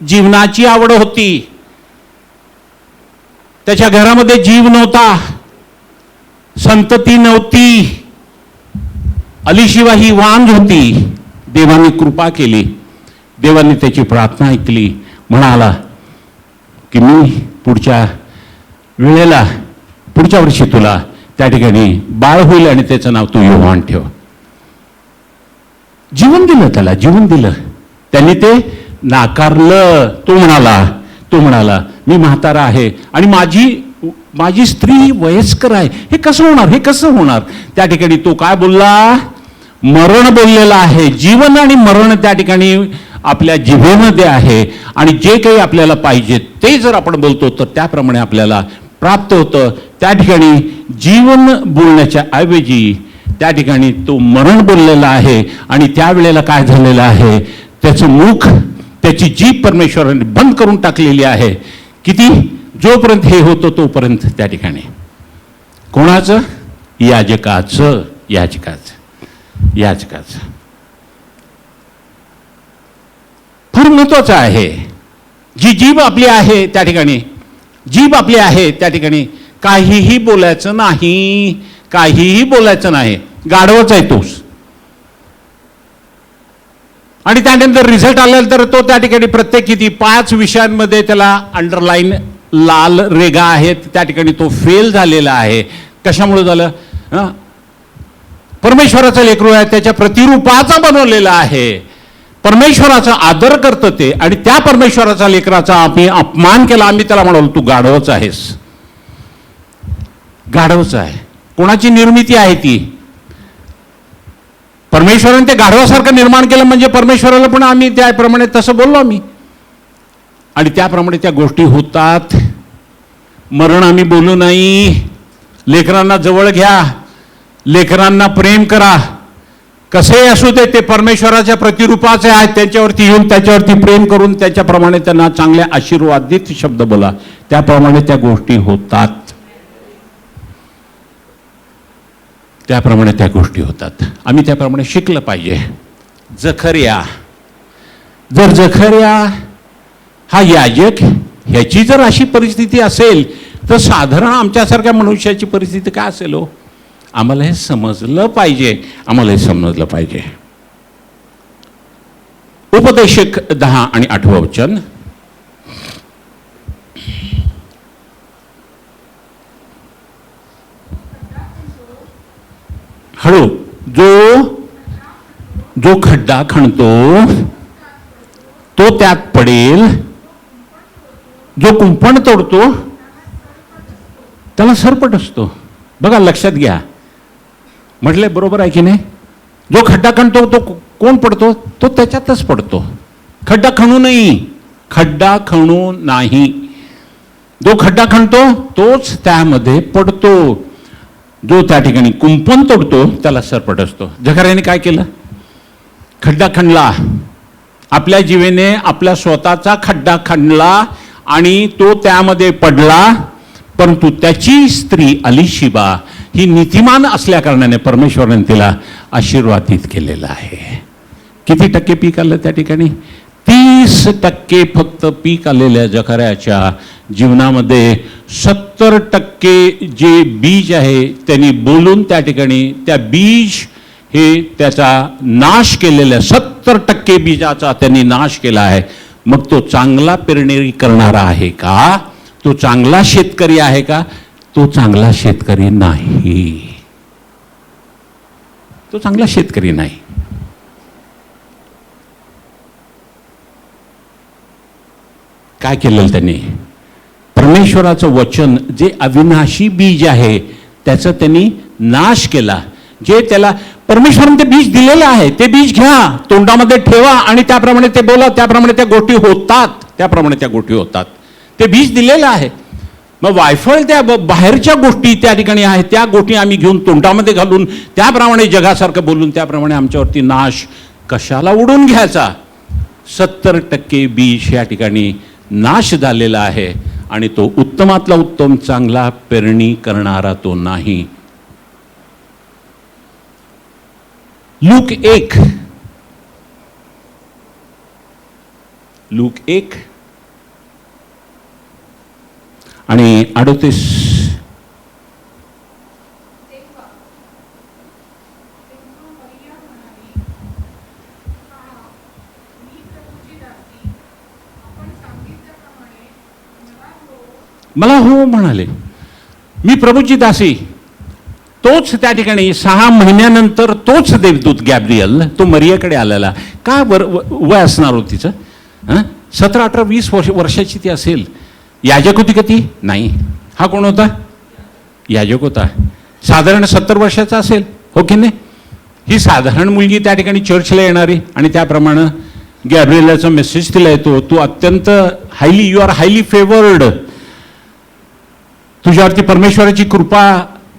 जीवनाची आवड होती. त्याच्या घरामध्ये जीव नव्हता, संतती नव्हती, अलीशिवाय ही वांझ होती. देवाने कृपा केली, देवाने त्याची प्रार्थना ऐकली. म्हणाला की मी पुढच्या वर्षी तुला त्या ठिकाणी बाळ होईल आणि त्याचं नाव तू योहान ठेव. जीवन दिलं त्याला, जीवन दिलं. त्यांनी ते नाकारलं. तो म्हणाला मी म्हातारा आहे आणि माझी स्त्री वयस्कर आहे, हे कसं होणार? त्या ठिकाणी तो काय बोलला? मरण बोललेला आहे. जीवन आणि मरण त्या ठिकाणी आपल्या जिभेमध्ये आहे आणि जे काही आपल्याला पाहिजे ते जर आपण बोलतो तर त्याप्रमाणे आपल्याला प्राप्त होतं. त्या ठिकाणी जीवन बोलण्याच्या ऐवजी त्या ठिकाणी तो मरण बोललेला आहे आणि त्यावेळेला काय झालेलं आहे? त्याचं मुख, त्याची जीभ परमेश्वराने बंद करून टाकलेली आहे. किती? जोपर्यंत हे होतं तोपर्यंत त्या ठिकाणी. कोणाचं? याजकाचं. फार महत्वाचं आहे. जी जीभ आपली आहे त्या ठिकाणी काहीही बोलायचं नाही. गाढवच आहे तोच. आणि त्यानंतर रिझल्ट आल्यानंतर तो त्या ठिकाणी प्रत्येक किती 5 विषयांमध्ये त्याला अंडरलाईन लाल रेगा आहेत, त्या ठिकाणी तो फेल झालेला आहे. कशामुळे झालं? परमेश्वराचा लेकरू आहे, त्याच्या प्रतिरूपाचा बनवलेला आहे, परमेश्वराचा आदर करतं ते, आणि त्या परमेश्वराचा लेकराचा आम्ही अपमान केला. आम्ही त्याला म्हणालो तू गाढवच आहेस, गाढवच आहे. कोणाची निर्मिती आहे ती? परमेश्वराने ते गाढवासारखं निर्माण केलं, म्हणजे परमेश्वराला पण आम्ही त्याप्रमाणे तसं बोललो आम्ही, आणि त्याप्रमाणे त्या गोष्टी होतात. मरण आम्ही बोलू नाही. लेकरांना जवळ घ्या, लेकरांना प्रेम करा, कसे असू दे, ते परमेश्वराच्या प्रतिरूपाचे आहेत, त्यांच्यावरती येऊन त्याच्यावरती प्रेम करून त्याच्याप्रमाणे त्यांना चांगले आशीर्वादित शब्द बोला, त्याप्रमाणे त्या गोष्टी होतात. त्याप्रमाणे त्या गोष्टी होतात. आम्ही त्याप्रमाणे शिकलं पाहिजे. जखर्या, जर जखर्या हा याजक ह्याची जर अशी परिस्थिती असेल तर साधारण आमच्यासारख्या मनुष्याची परिस्थिती काय असेल हो? आम्हाला हे समजलं पाहिजे, आम्हाला हे समजलं पाहिजे. उपदेशक 10 आणि 8 वचन. हळू. जो खड्डा खणतो तो त्यात पडेल, जो कुंपण तोडतो त्याला सरपट असतो. बघा, लक्षात घ्या, म्हटले बरोबर आहे की नाही? जो खड्डा खणतो तो कोण पडतो? तो त्याच्यातच पडतो. खड्डा खणू नाही, खड्डा खणू नाही. जो खड्डा खणतो तोच त्यामध्ये पडतो. जो त्या ठिकाणी कुंपण तोडतो त्याला सरपट असतो. जखर्याने काय केलं? खड्डा खणला, आपल्या जीवेने आपला स्वतःचा खड्डा खणला आणि तो त्यामध्ये पडला. परंतु त्याची स्त्री अलिशिबा ही नीतिमान असल्या कारणाने परमेश्वराने तिला आशीर्वादित केलेला आहे. किती टक्के पीक आलं त्या ठिकाणी? 30% फक्त पीक आलेल्या जखर्याच्या जीवनामध्ये 70% जे बीज आहे त्यांनी बोलून त्या ठिकाणी त्या बीज हे त्याचा नाश केलेला, 70% बीजाचा त्यांनी नाश केला आहे. मग तो चांगला पेरणी करणारा आहे का? तो चांगला शेतकरी आहे का? तो चांगला शेतकरी नाही. तो चांगला शेतकरी नाही. काय केलेलं त्यांनी? परमेश्वराचं वचन जे अविनाशी बीज आहे त्याचा त्यांनी नाश केला. जे त्याला परमेश्वराने ते बीज दिलेलं आहे, ते बीज घ्या, तोंडामध्ये ठेवा आणि त्याप्रमाणे ते बोला, त्याप्रमाणे त्या गोष्टी होतात, त्याप्रमाणे त्या गोष्टी होतात. ते बीज दिलेलं आहे. मग वायफळ त्या बाहेरच्या गोष्टी त्या ठिकाणी आहेत, त्या गोष्टी आम्ही घेऊन तोंडामध्ये घालून त्याप्रमाणे जगासारखं बोलून त्याप्रमाणे आमच्यावरती नाश कशाला उडून घ्यायचा? 70% बीज या ठिकाणी नाश झालेला आहे आणि तो उत्तमातला उत्तम चांगला पेरणी करणारा तो नाही. लूक 1 आणि 38. मला हो म्हणाले, मी प्रभूची दासी. तोच त्या ठिकाणी 6 महिन्यानंतर तोच देवदूत गॅब्रियल तो मरियाकडे आलेला. काय वय असणार होती तिचं? 17, 18, 20 वर्षाची ती असेल. याजक होती का ती? नाही. हा कोण होता? याजक होता. साधारण 70 वर्षाचा असेल, हो की नाही? ही साधारण मुलगी त्या ठिकाणी चर्चला येणारी आणि त्याप्रमाणे गॅब्रियलाचा मेसेज तिला येतो, तू अत्यंत यू आर हायली फेवर्ड, तुझ्यावरती परमेश्वराची कृपा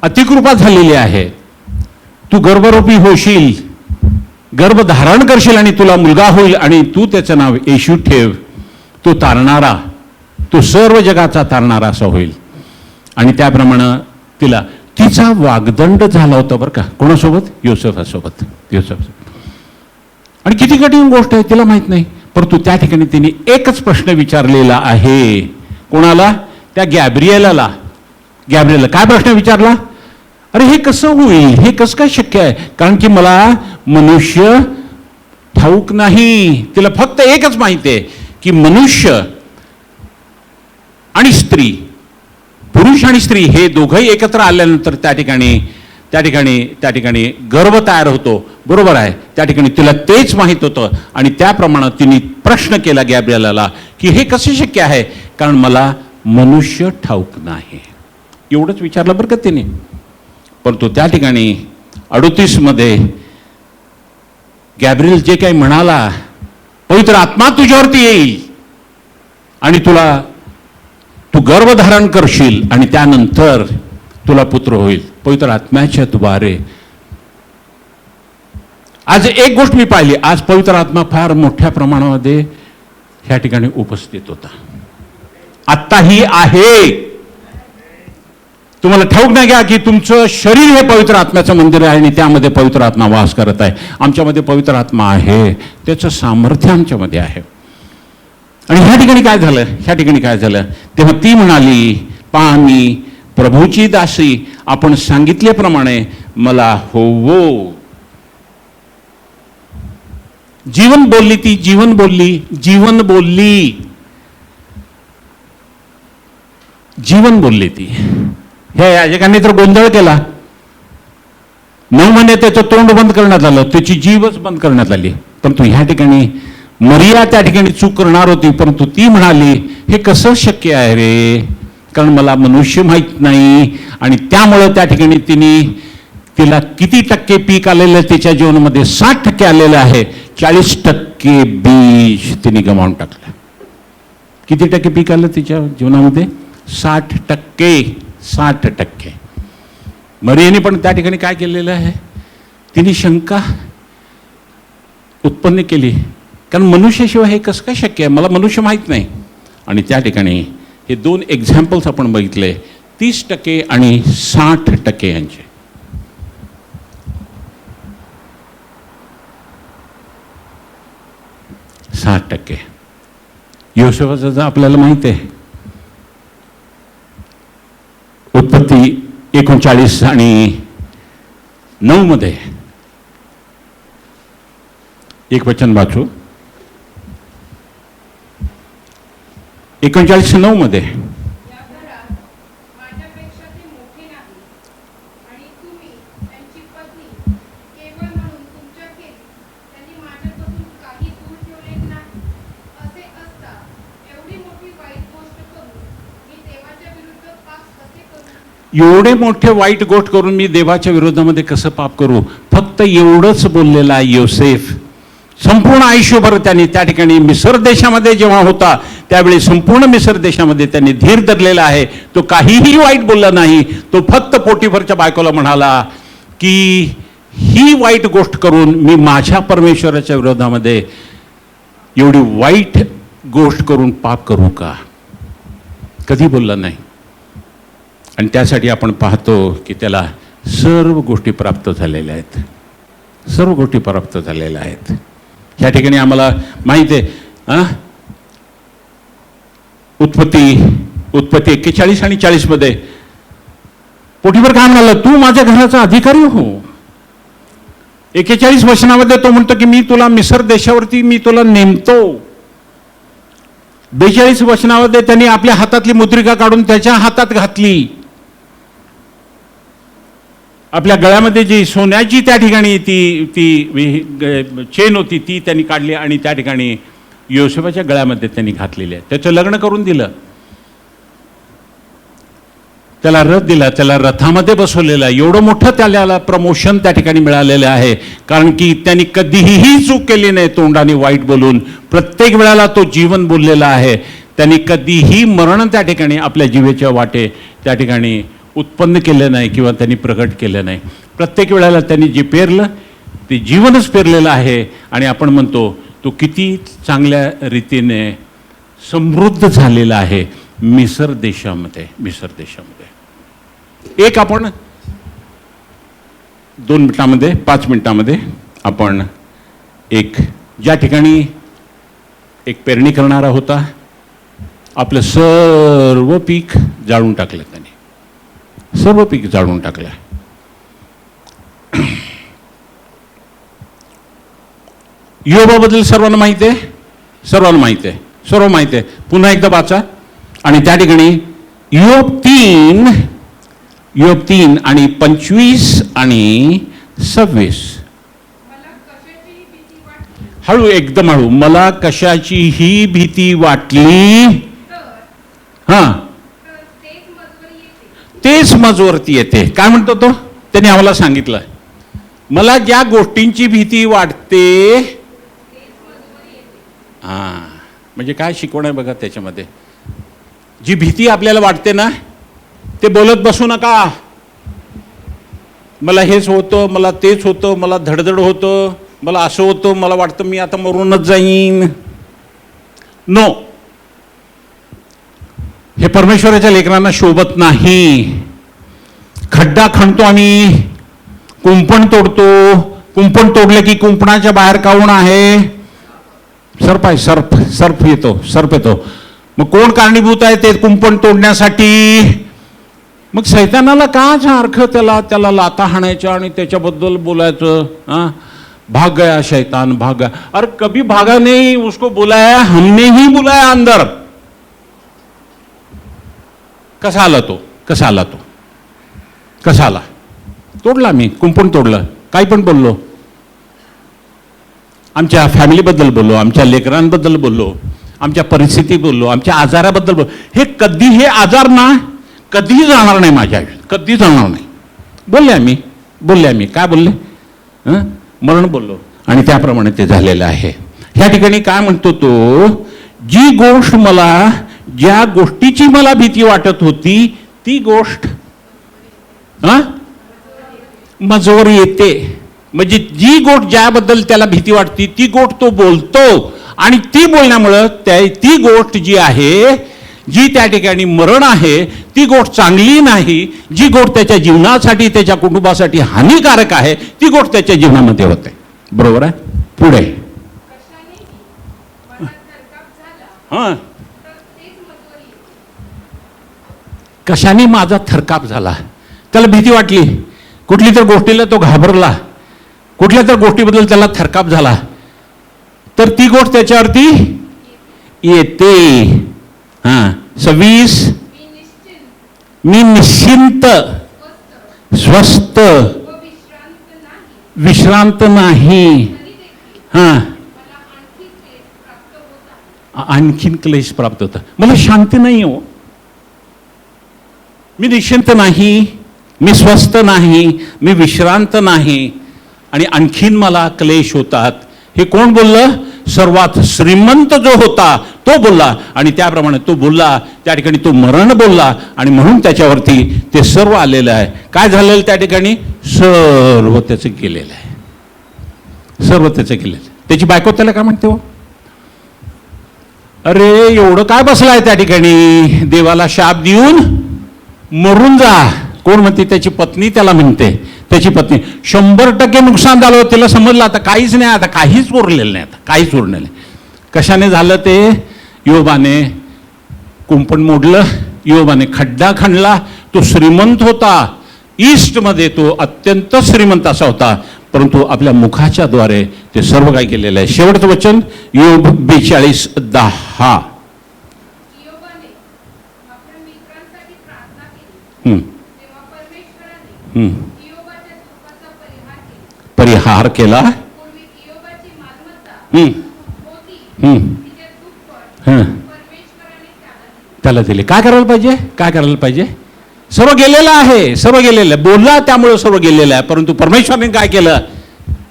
अतिकृपा झालेली आहे, तू गर्भरूपी होशील, गर्भ धारण करशील आणि तुला मुलगा होईल आणि तू त्याचं नाव येशू ठेव. तो तारणारा, तो सर्व जगाचा तारणारा असा होईल. आणि त्याप्रमाणे तिचा वागदंड झाला होता बरं का. कोणासोबत? योसेफासोबत. आणि किती कठीण गोष्ट आहे तिला माहित नाही, परंतु त्या ठिकाणी तिने एकच प्रश्न विचारलेला आहे. कोणाला? त्या गॅब्रियलला. काय प्रश्न विचारला? अरे हे कसं होईल? हे कसं काय शक्य आहे? कारण की मला मनुष्य ठाऊक नाही. तिला फक्त एकच माहिती आहे की मनुष्य आणि स्त्री, पुरुष आणि स्त्री हे दोघंही एकत्र आल्यानंतर त्या ठिकाणी गर्भ तयार होतो. बरोबर आहे. त्या ठिकाणी तिला तेच माहीत होतं आणि त्याप्रमाणे तिने प्रश्न केला गॅब्रिएलाला की हे कसे शक्य आहे, कारण मला मनुष्य ठाऊक नाही. एवढंच विचारलं बरं का तिने. परंतु त्या ठिकाणी 38 मध्ये गॅब्रिएल जे काही म्हणाला, पवित्र आत्मा तुझ्यावरती येईल आणि तू गर्भधारण करशील आणि त्यानंतर तुला पुत्र होईल, पवित्र आत्म्याच्या द्वारे. आज एक गोष्ट मी पाहिली, आज पवित्र आत्मा फार मोठ्या प्रमाणामध्ये ह्या ठिकाणी उपस्थित होता. आत्ताही आहे. तुम्हाला ठाऊक नाही का की तुमचं शरीर हे पवित्र आत्म्याचं मंदिर आहे आणि त्यामध्ये पवित्र आत्मा वास करत आहे. आमच्यामध्ये पवित्र आत्मा आहे, त्याचं सामर्थ्य आमच्यामध्ये आहे. आणि ह्या ठिकाणी काय झालं, तेव्हा ती म्हणाली, पहा मी प्रभूची दासी, आपण सांगितल्याप्रमाणे मला होवो. जीवन बोलली ती. ह्या याजकांनी तर गोंधळ केला. 9 महिने त्याचं तोंड बंद करण्यात आलं, त्याची जीवच बंद करण्यात आली. परंतु ह्या ठिकाणी मरिया त्या ठिकाणी चूक करणार होती, परंतु ती म्हणाली हे कसं शक्य आहे रे, कारण मला मनुष्य माहीत नाही. आणि त्यामुळं त्या ठिकाणी तिला किती टक्के पीक आलेलं आहे तिच्या जीवनामध्ये? 60% आलेलं आहे. 40% बीज तिने गमावून टाकलं. किती टक्के पीक आलं तिच्या जीवनामध्ये? 60%. मरियाने पण त्या ठिकाणी काय केलेलं आहे, तिने शंका उत्पन्न केली, कारण मनुष्याशिवाय हे कसं काय शक्य आहे, मला मनुष्य माहीत नाही. आणि त्या ठिकाणी हे 2 एक्झाम्पल्स आपण बघितले, 30% आणि 60% यांचे. योसेफाचं आपल्याला माहित आहे, उत्पत्ती 39 आणि 9 मध्ये एक वचन वाचू. 39:9 मध्ये एवढे मोठे वाईट गोष्ट करून मी देवाच्या विरोधामध्ये कसं पाप करू, फक्त एवढंच बोललेला आहे योसेफ. संपूर्ण आयुष्यभर त्यांनी त्या ठिकाणी मिसर देशामध्ये जेव्हा होता त्यावेळी संपूर्ण मिसर देशामध्ये त्यांनी धीर धरलेला आहे. तो काहीही वाईट बोलला नाही. तो फक्त पोटिफरच्या बायकोला म्हणाला की ही वाईट गोष्ट करून मी माझ्या परमेश्वराच्या विरोधामध्ये एवढी वाईट गोष्ट करून पाप करू का, कधी बोलला नाही. आणि त्यासाठी आपण पाहतो की त्याला सर्व गोष्टी प्राप्त झालेल्या आहेत. या ठिकाणी आम्हाला माहिती आहे, उत्पत्ती 41 आणि 40 मध्ये पोटिफर काय म्हणाला, तू माझ्या घराचा अधिकारी हो. 41 वचनामध्ये तो म्हणतो की मी तुला मिसर देशावरती मी तुला नेमतो. 42 वचनामध्ये त्यांनी आपल्या हातातली मुद्रिका काढून त्याच्या हातात घातली. आपल्या गळ्यामध्ये जी सोन्याची त्या ठिकाणी ती चेन होती ती त्यांनी काढली आणि त्या ठिकाणी योसेफाच्या गळ्यामध्ये त्यांनी घातलेली आहे. त्याचं लग्न करून दिलं, त्याला रथ दिला, त्याला रथामध्ये बसवलेलं आहे. एवढं मोठं त्याला प्रमोशन त्या ठिकाणी मिळालेलं आहे, कारण की त्यांनी कधीही चूक केली नाही तोंडाने वाईट बोलून. प्रत्येक वेळेला तो जीवन बोललेला आहे. त्यांनी कधीही मरण त्या ठिकाणी आपल्या जीवेच्या वाटे त्या ठिकाणी उत्पन्न केलं नाही किंवा त्यांनी प्रकट केलं नाही. प्रत्येक वेळेला त्यांनी जे पेरलं ते जीवनच पेरलेलं आहे. आणि आपण म्हणतो तो किती चांगल्या रीतीने समृद्ध झालेला आहे मिसर देशामध्ये. एक आपण 2 मिनिटामध्ये 5 मिनिटामध्ये आपण एक ज्या ठिकाणी एक पेरणी करणारा होता, आपलं सर्व पीक जाळून टाकलं, त्याने सर्व पीक जाळून टाकलं. योबाबद्दल सर्वांना माहिती आहे, सर्वांना माहिती आहे, सर्व माहिती आहे. पुन्हा एकदा वाचा. आणि त्या ठिकाणी योग 3 आणि 25 आणि 26. हळू, एकदम हळू. मला कशाचीही भीती वाटली, हा, तेच मजवरती येते. काय म्हणतो तो? त्याने आम्हाला सांगितलं, मला ज्या गोष्टींची भीती वाटते, हा, म्हणजे काय शिकवण आहे बघा त्याच्यामध्ये. जी भीती आपल्याला वाटते ना, ते बोलत बसू नका. मला हेच होतं, मला तेच होतं, मला धडधड होतं, मला असं होतं, मला वाटतं मी आता मरूनच जाईन. नो, हे परमेश्वराच्या लेकरांना शोभत नाही. खड्डा खणतो आम्ही, कुंपण तोडतो. कुंपण तोडले की कुंपणाच्या बाहेर काऊन आहे? सर्प आहे, सर्प येतो. मग कोण कारणीभूत आहे ते कुंपण तोडण्यासाठी? मग सैतानाला का सारखं त्याला लाता हाणायच्या आणि त्याच्याबद्दल बोलायचं? हा, भाग गया शैतान, भाग गया. अरे कभी भागा नहीं, उसको बुलाया, हमने ही बुलाया अंदर. कसा आला तो? तोडला मी, कुंपण तोडलं. काही पण बोललो, आमच्या फॅमिलीबद्दल बोललो, आमच्या लेकरांबद्दल बोललो, आमच्या परिस्थिती बोललो, आमच्या आजाराबद्दल बोललो. हे आजार ना कधीही जाणार नाही माझ्या आयुष्यात, कधी जाणार नाही. बोलले आम्ही. काय बोलले? मरण बोललो. आणि त्याप्रमाणे ते झालेलं आहे. ह्या ठिकाणी काय म्हणतो तो? ज्या गोष्टीची मला भीती वाटत होती, ती गोष्ट मजवर येते. म्हणजे जी गोष्ट ज्याबद्दल त्याला भीती वाटते, ती गोष्ट तो बोलतो. आणि ती बोलण्यामुळं ती गोष्ट जी आहे, जी त्या ठिकाणी मरण आहे, ती गोष्ट चांगली नाही. जी गोष्ट त्याच्या जीवनासाठी, त्याच्या कुटुंबासाठी हानिकारक आहे, ती गोष्ट त्याच्या जीवनामध्ये होते. बरोबर आहे? पुढे हा, कशाने माझा थरकाप झाला? त्याला भीती वाटली, कुठली तर गोष्टीला तो घाबरला, कुठल्या तर गोष्टीबद्दल त्याला थरकाप झाला, तर ती गोष्ट त्याच्यावरती येते. हा, 26, मी निश्चिंत, स्वस्थ, विश्रांत नाही. हा, आणखीन क्लेश प्राप्त होता. मला शांती नाही हो. मी निश्चिंत नाही, मी स्वस्थ नाही, मी विश्रांत नाही, आणि आणखीन मला क्लेश होतात. हे कोण बोललं? सर्वात श्रीमंत जो होता तो बोलला. आणि त्याप्रमाणे तो बोलला, त्या ठिकाणी तो मरण बोलला. आणि म्हणून त्याच्यावरती ते सर्व आलेलं आहे. काय झालेलं त्या ठिकाणी? सर्व त्याचं गेलेलं आहे, सर्व त्याचं गेलेलं. त्याची बायको त्याला काय म्हणते हो? अरे एवढं काय बसलाय त्या ठिकाणी? देवाला शाप देऊन मरून जा. कोण म्हणते? त्याची पत्नी त्याला म्हणते. त्याची पत्नी 100% नुकसान झालं. तिला समजलं आता काहीच नाही, आता काहीच उरलेलं नाही, आता काहीच उरलेलं नाही. कशाने झालं ते? योबाने कुंपण मोडलं, योबाने खड्डा खणला. तो श्रीमंत होता, ईस्टमध्ये तो अत्यंत श्रीमंत असा होता, परंतु आपल्या मुखाच्या द्वारे ते सर्व काही केलेलं आहे. शेवटचं वचन योग 42:10. परिहार केला. त्याला दिले. काय करायला पाहिजे? सर्व गेलेलं आहे, सर्व गेलेलं आहे. बोलला त्यामुळे सर्व गेलेलं आहे. परंतु परमेश्वराने काय केलं?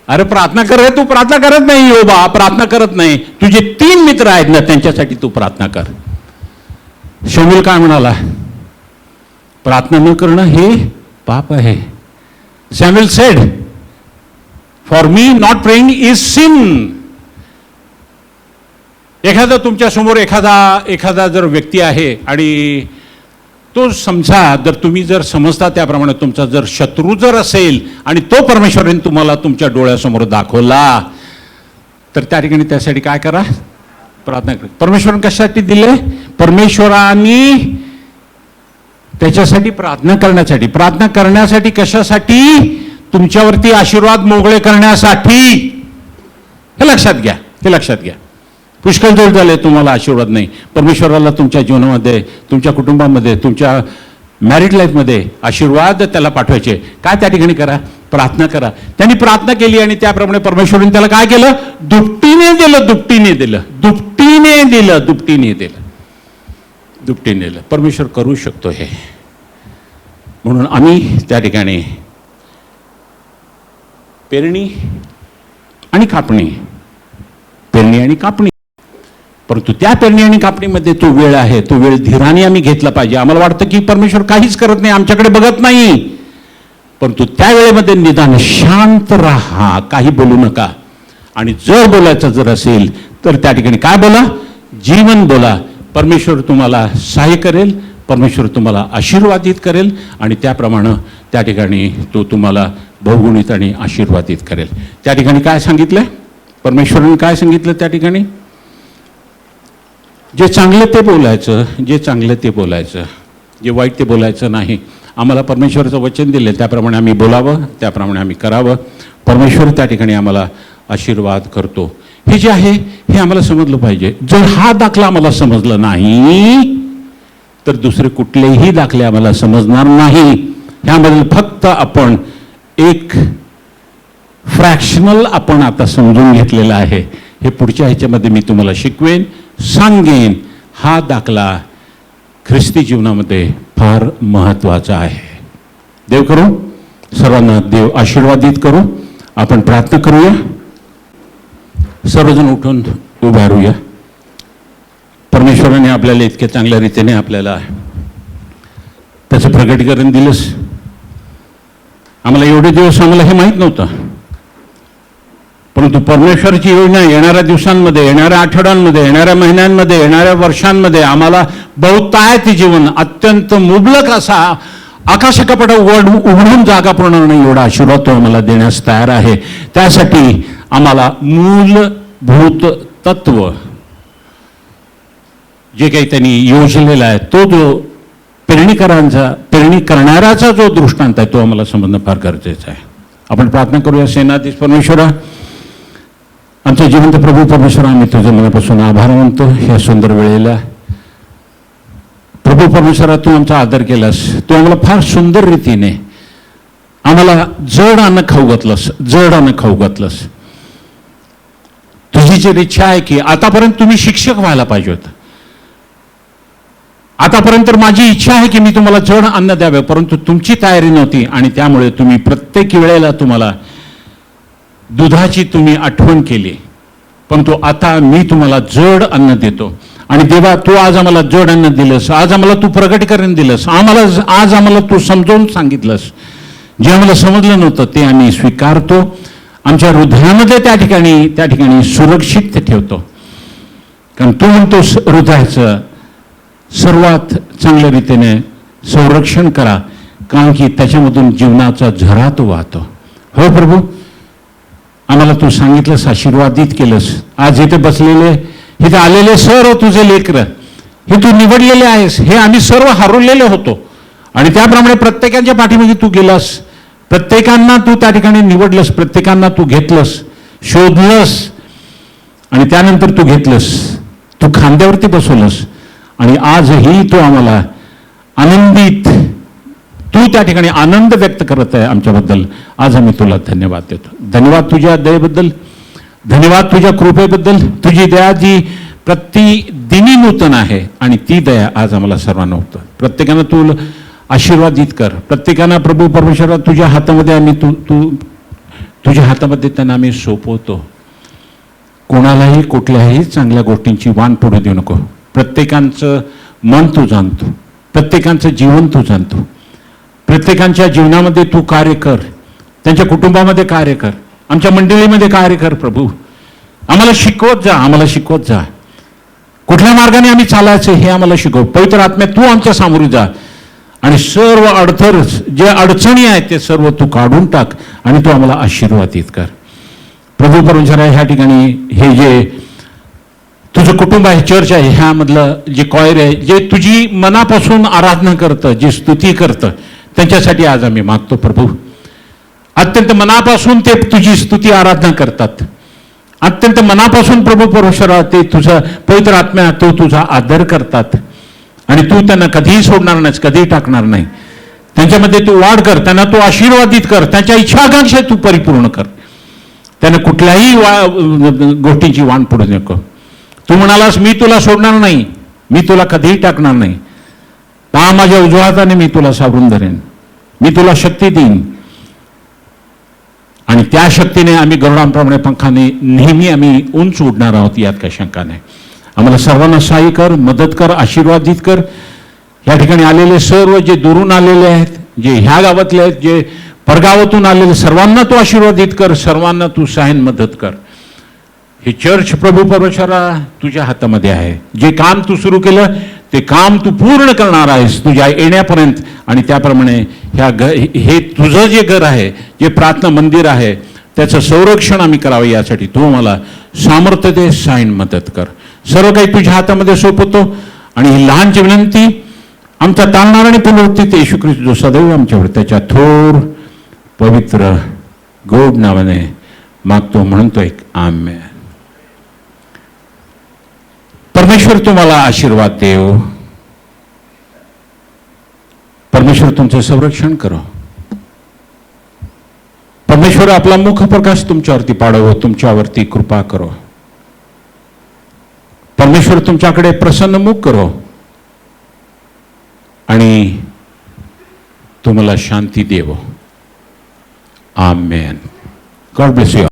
अरे प्रार्थना कर. तू प्रार्थना करत नाही योबा, प्रार्थना करत नाही. तुझे 3 मित्र आहेत ना, त्यांच्यासाठी तू प्रार्थना कर. शमूएल काय म्हणाला? प्रार्थना न करणं हे पाप आहे. Samuel said, for me not praying is sin. एखादा तुमच्या समोर एखादा जर व्यक्ती आहे आणि तो समजा, जर तुम्ही जर समजता त्याप्रमाणे तुमचा जर शत्रू जर असेल आणि तो परमेश्वराने तुम्हाला तुमच्या डोळ्यासमोर दाखवला, तर त्या ठिकाणी त्यासाठी काय करा? प्रार्थना करा. परमेश्वराने कशासाठी दिले? परमेश्वराने त्याच्यासाठी प्रार्थना करण्यासाठी. प्रार्थना करण्यासाठी कशासाठी? तुमच्यावरती आशीर्वाद मोकळे करण्यासाठी. हे लक्षात घ्या. पुष्कळ दिवस झाले तुम्हाला आशीर्वाद नाही. परमेश्वराला तुमच्या जीवनामध्ये, तुमच्या कुटुंबामध्ये, तुमच्या मॅरिड लाईफमध्ये आशीर्वाद त्याला पाठवायचे. काय त्या ठिकाणी करा? प्रार्थना करा. त्यांनी प्रार्थना केली आणि त्याप्रमाणे परमेश्वराने त्याला काय केलं? दुपटीने दिलं. परमेश्वर करू शकतो हे. म्हणून आम्ही त्या ठिकाणी पेरणी आणि कापणी, परंतु त्या पेरणी आणि कापणीमध्ये तो वेळ आहे, तो वेळ धीराने आम्ही घेतला पाहिजे. आम्हाला वाटतं की परमेश्वर काहीच करत नाही, आमच्याकडे बघत नाही, परंतु त्या वेळेमध्ये निदान शांत राहा, काही बोलू नका. आणि जर बोलायचं असेल तर त्या ठिकाणी काय बोला? जीवन बोला. परमेश्वर तुम्हाला सहाय्य करेल, परमेश्वर तुम्हाला आशीर्वादित करेल आणि त्याप्रमाणे त्या ठिकाणी तो तुम्हाला बहुगुणित आणि आशीर्वादित करेल. त्या ठिकाणी काय सांगितलं? परमेश्वराने काय सांगितलं त्या ठिकाणी? जे चांगलं ते बोलायचं, जे वाईट ते बोलायचं नाही. आम्हाला परमेश्वराचं वचन दिले, त्याप्रमाणे आम्ही बोलावं, त्याप्रमाणे आम्ही करावं. परमेश्वर त्या ठिकाणी आम्हाला आशीर्वाद करतो. हे जे आहे हे आम्हाला समजलं पाहिजे. जर हा दाखला आम्हाला समजला नाही तर दुसरे कुठलेही दाखले आम्हाला समजणार नाही. ह्यामधील फक्त आपण एक फ्रॅक्शनल आपण आता समजून घेतलेलं आहे. हे पुढच्या ह्याच्यामध्ये मी तुम्हाला शिकवेन, सांगेन. हा दाखला ख्रिस्ती जीवनामध्ये फार महत्त्वाचा आहे. देव करू सर्वांना देव आशीर्वादित करू. आपण प्रार्थना करूया. सर्वजण उठून उभा राहूया. परमेश्वराने आपल्याला इतक्या चांगल्या रीतीने आपल्याला त्याचं प्रकटीकरण दिलंस. आम्हाला एवढे दिवस आम्हाला हे माहीत नव्हतं, परंतु परमेश्वराची योजना येणाऱ्या दिवसांमध्ये, येणाऱ्या आठवड्यांमध्ये, येणाऱ्या महिन्यांमध्ये, येणाऱ्या वर्षांमध्ये आम्हाला बहुतायत जीवन अत्यंत मुबलक असा आकाशकपट उघडून जागा पूर्ण नाही एवढा आशीर्वाद तो आम्हाला देण्यास तयार आहे. त्यासाठी आम्हाला मूलभूत तत्व जे काही त्यांनी योजलेलं आहे, तो जो पेरणी करणाऱ्याचा जो दृष्टांत आहे तो आम्हाला समजणं फार गरजेचं आहे. आपण प्रार्थना करूया. सेनाधीश परमेश्वरा, आमच्या जिवंत प्रभू परमेश्वरा, आम्ही तुझ्या मनापासून आभार मानतो ह्या सुंदर वेळेला. प्रभू परमेश्वरा, तू आमचा आदर केलास, तू आम्हाला फार सुंदर रीतीने आम्हाला जड अन्न खाऊ घातलंस. तुझी जी इच्छा आहे की आतापर्यंत तुम्ही शिक्षक व्हायला पाहिजे होतं. आतापर्यंत माझी इच्छा आहे की मी तुम्हाला जड अन्न द्यावे, परंतु तुमची तयारी नव्हती आणि त्यामुळे तुम्ही प्रत्येक वेळेला तुम्हाला दुधाची तुम्ही आठवण केली. परंतु आता मी तुम्हाला जड अन्न देतो. आणि देवा, तू आज आम्हाला जड अन्न दिलंस, आज आम्हाला तू प्रकटीकरण दिलंस, आज आम्हाला तू समजावून सांगितलंस. जे आम्हाला समजलं नव्हतं ते आम्ही स्वीकारतो, आमच्या हृदयामध्ये त्या ठिकाणी सुरक्षित ठेवतो. कारण तू म्हणतोस हृदयाचं सर्वात चांगल्या रीतीने संरक्षण करा, कारण की त्याच्यामधून जीवनाचा झरा तो वाहतो. हो प्रभू, आम्हाला तू सांगितलंस, आशीर्वादित केलंस. आज इथे बसलेले, इथे आलेले सर्व तुझे लेकरं, हे तू निवडलेले आहेस. हे आम्ही सर्व हरवलेले होतो आणि त्याप्रमाणे प्रत्येकाच्या पाठीमागे तू गेलास. प्रत्येकांना तू त्या ठिकाणी निवडलंस, प्रत्येकांना तू घेतलंस, शोधलंस आणि त्यानंतर तू घेतलंस, तू खांद्यावरती बसवलंस. आणि आजही तू आम्हाला आनंदित, तू त्या ठिकाणी आनंद व्यक्त करत आहे आमच्याबद्दल. आज आम्ही तुला धन्यवाद देतो. धन्यवाद तुझ्या दयेबद्दल, धन्यवाद तुझ्या कृपेबद्दल. तुझी दया जी प्रतिदिनी नूतन आहे आणि ती दया आज आम्हाला सर्वांना होतं. प्रत्येकानं तू आशीर्वादित कर. प्रत्येकानं प्रभू परमेश्वरा तुझ्या हातामध्ये आम्ही तुझ्या हातामध्ये त्यांना आम्ही सोपवतो. कोणालाही कुठल्याही चांगल्या गोष्टींची वाण पडू देऊ नको. प्रत्येकांचं मन तू जाणतो, प्रत्येकांचं जीवन तू जाणतो. प्रत्येकांच्या जीवनामध्ये तू कार्य कर, त्यांच्या कुटुंबामध्ये कार्य कर, आमच्या मंडळीमध्ये कार्य कर. प्रभू, आम्हाला शिकवत जा, कुठल्या मार्गाने आम्ही चालायचं हे आम्हाला शिकव. पवित्र आत्म्या तू आमच्या सामोरी जा आणि सर्व जे अडचणी आहेत ते सर्व तू काढून टाक आणि तू आम्हाला आशीर्वादित कर. प्रभू परमेश्वरा, ह्या ठिकाणी हे जे तुझं कुटुंब आहे, चर्च आहे, ह्यामधलं जे कॉयर आहे, जे तुझी मनापासून आराधना करतं, जी स्तुती करतं, त्यांच्यासाठी आज आम्ही मागतो. प्रभू, अत्यंत मनापासून ते तुझी स्तुती आराधना करतात अत्यंत मनापासून प्रभू परमेश्वरा ते तुझा पवित्र आत्म्या तो तुझा आदर करतात आणि तू त्यांना कधीही सोडणार नाहीस, कधीही टाकणार नाही. त्यांच्यामध्ये तू वाढ कर, त्यांना तू आशीर्वादित कर, त्यांच्या इच्छा आकांक्षा तू परिपूर्ण कर. त्यांना कुठल्याही गोष्टींची वाण पडू नको. तू म्हणालास मी तुला सोडणार नाही, मी तुला कधीही टाकणार नाही. पहा माझ्या उजव्या हाताने मी तुला सावरून धरेन, मी तुला शक्ती देईन. आणि त्या शक्तीने आम्ही गरुडांप्रमाणे पंखाने नेहमी आम्ही उंच उडणार आहोत, यात काही शंका नाही. आम्हाला सर्वांना सहाय्य कर, मदत कर, आशीर्वादित कर. या ठिकाणी आलेले सर्व जे दुरून आलेले आहेत, जे ह्या गावातले आहेत, जे परगावातून आलेले, सर्वांना तू आशीर्वादित कर, सर्वांना तू सहाय्य मदत कर. हे चर्च प्रभू परमेश्वरा तुझ्या हातामध्ये आहे. जे काम तू सुरू केलं ते काम तू पूर्ण करणार आहेस तुझ्या येण्यापर्यंत. आणि त्याप्रमाणे हे तुझं जे घर आहे, जे प्रार्थना मंदिर आहे, त्याचं संरक्षण आम्ही करावं यासाठी तू मला सामर्थ्य दे, सहाय्य मदत कर. सर्व काही तुझ्या हातामध्ये सोपवतो आणि ही लहानची विनंती आमचा तालणार आणि पुनरुत्थित येशू ख्रिस्त जो सदैव आमच्यावर त्याच्या थोर पवित्र गोड नावाने मागतो, म्हणतोय आमेन. परमेश्वर तुम्हाला आशीर्वाद देव. परमेश्वर तुमचं संरक्षण करो. परमेश्वर आपला मुख प्रकाश तुमच्यावरती पाडव, तुमच्यावरती कृपा करो. परमेश्वर तुमच्याकडे प्रसन्न मुख करो आणि तुम्हाला शांती देवो. आमेन. God bless you.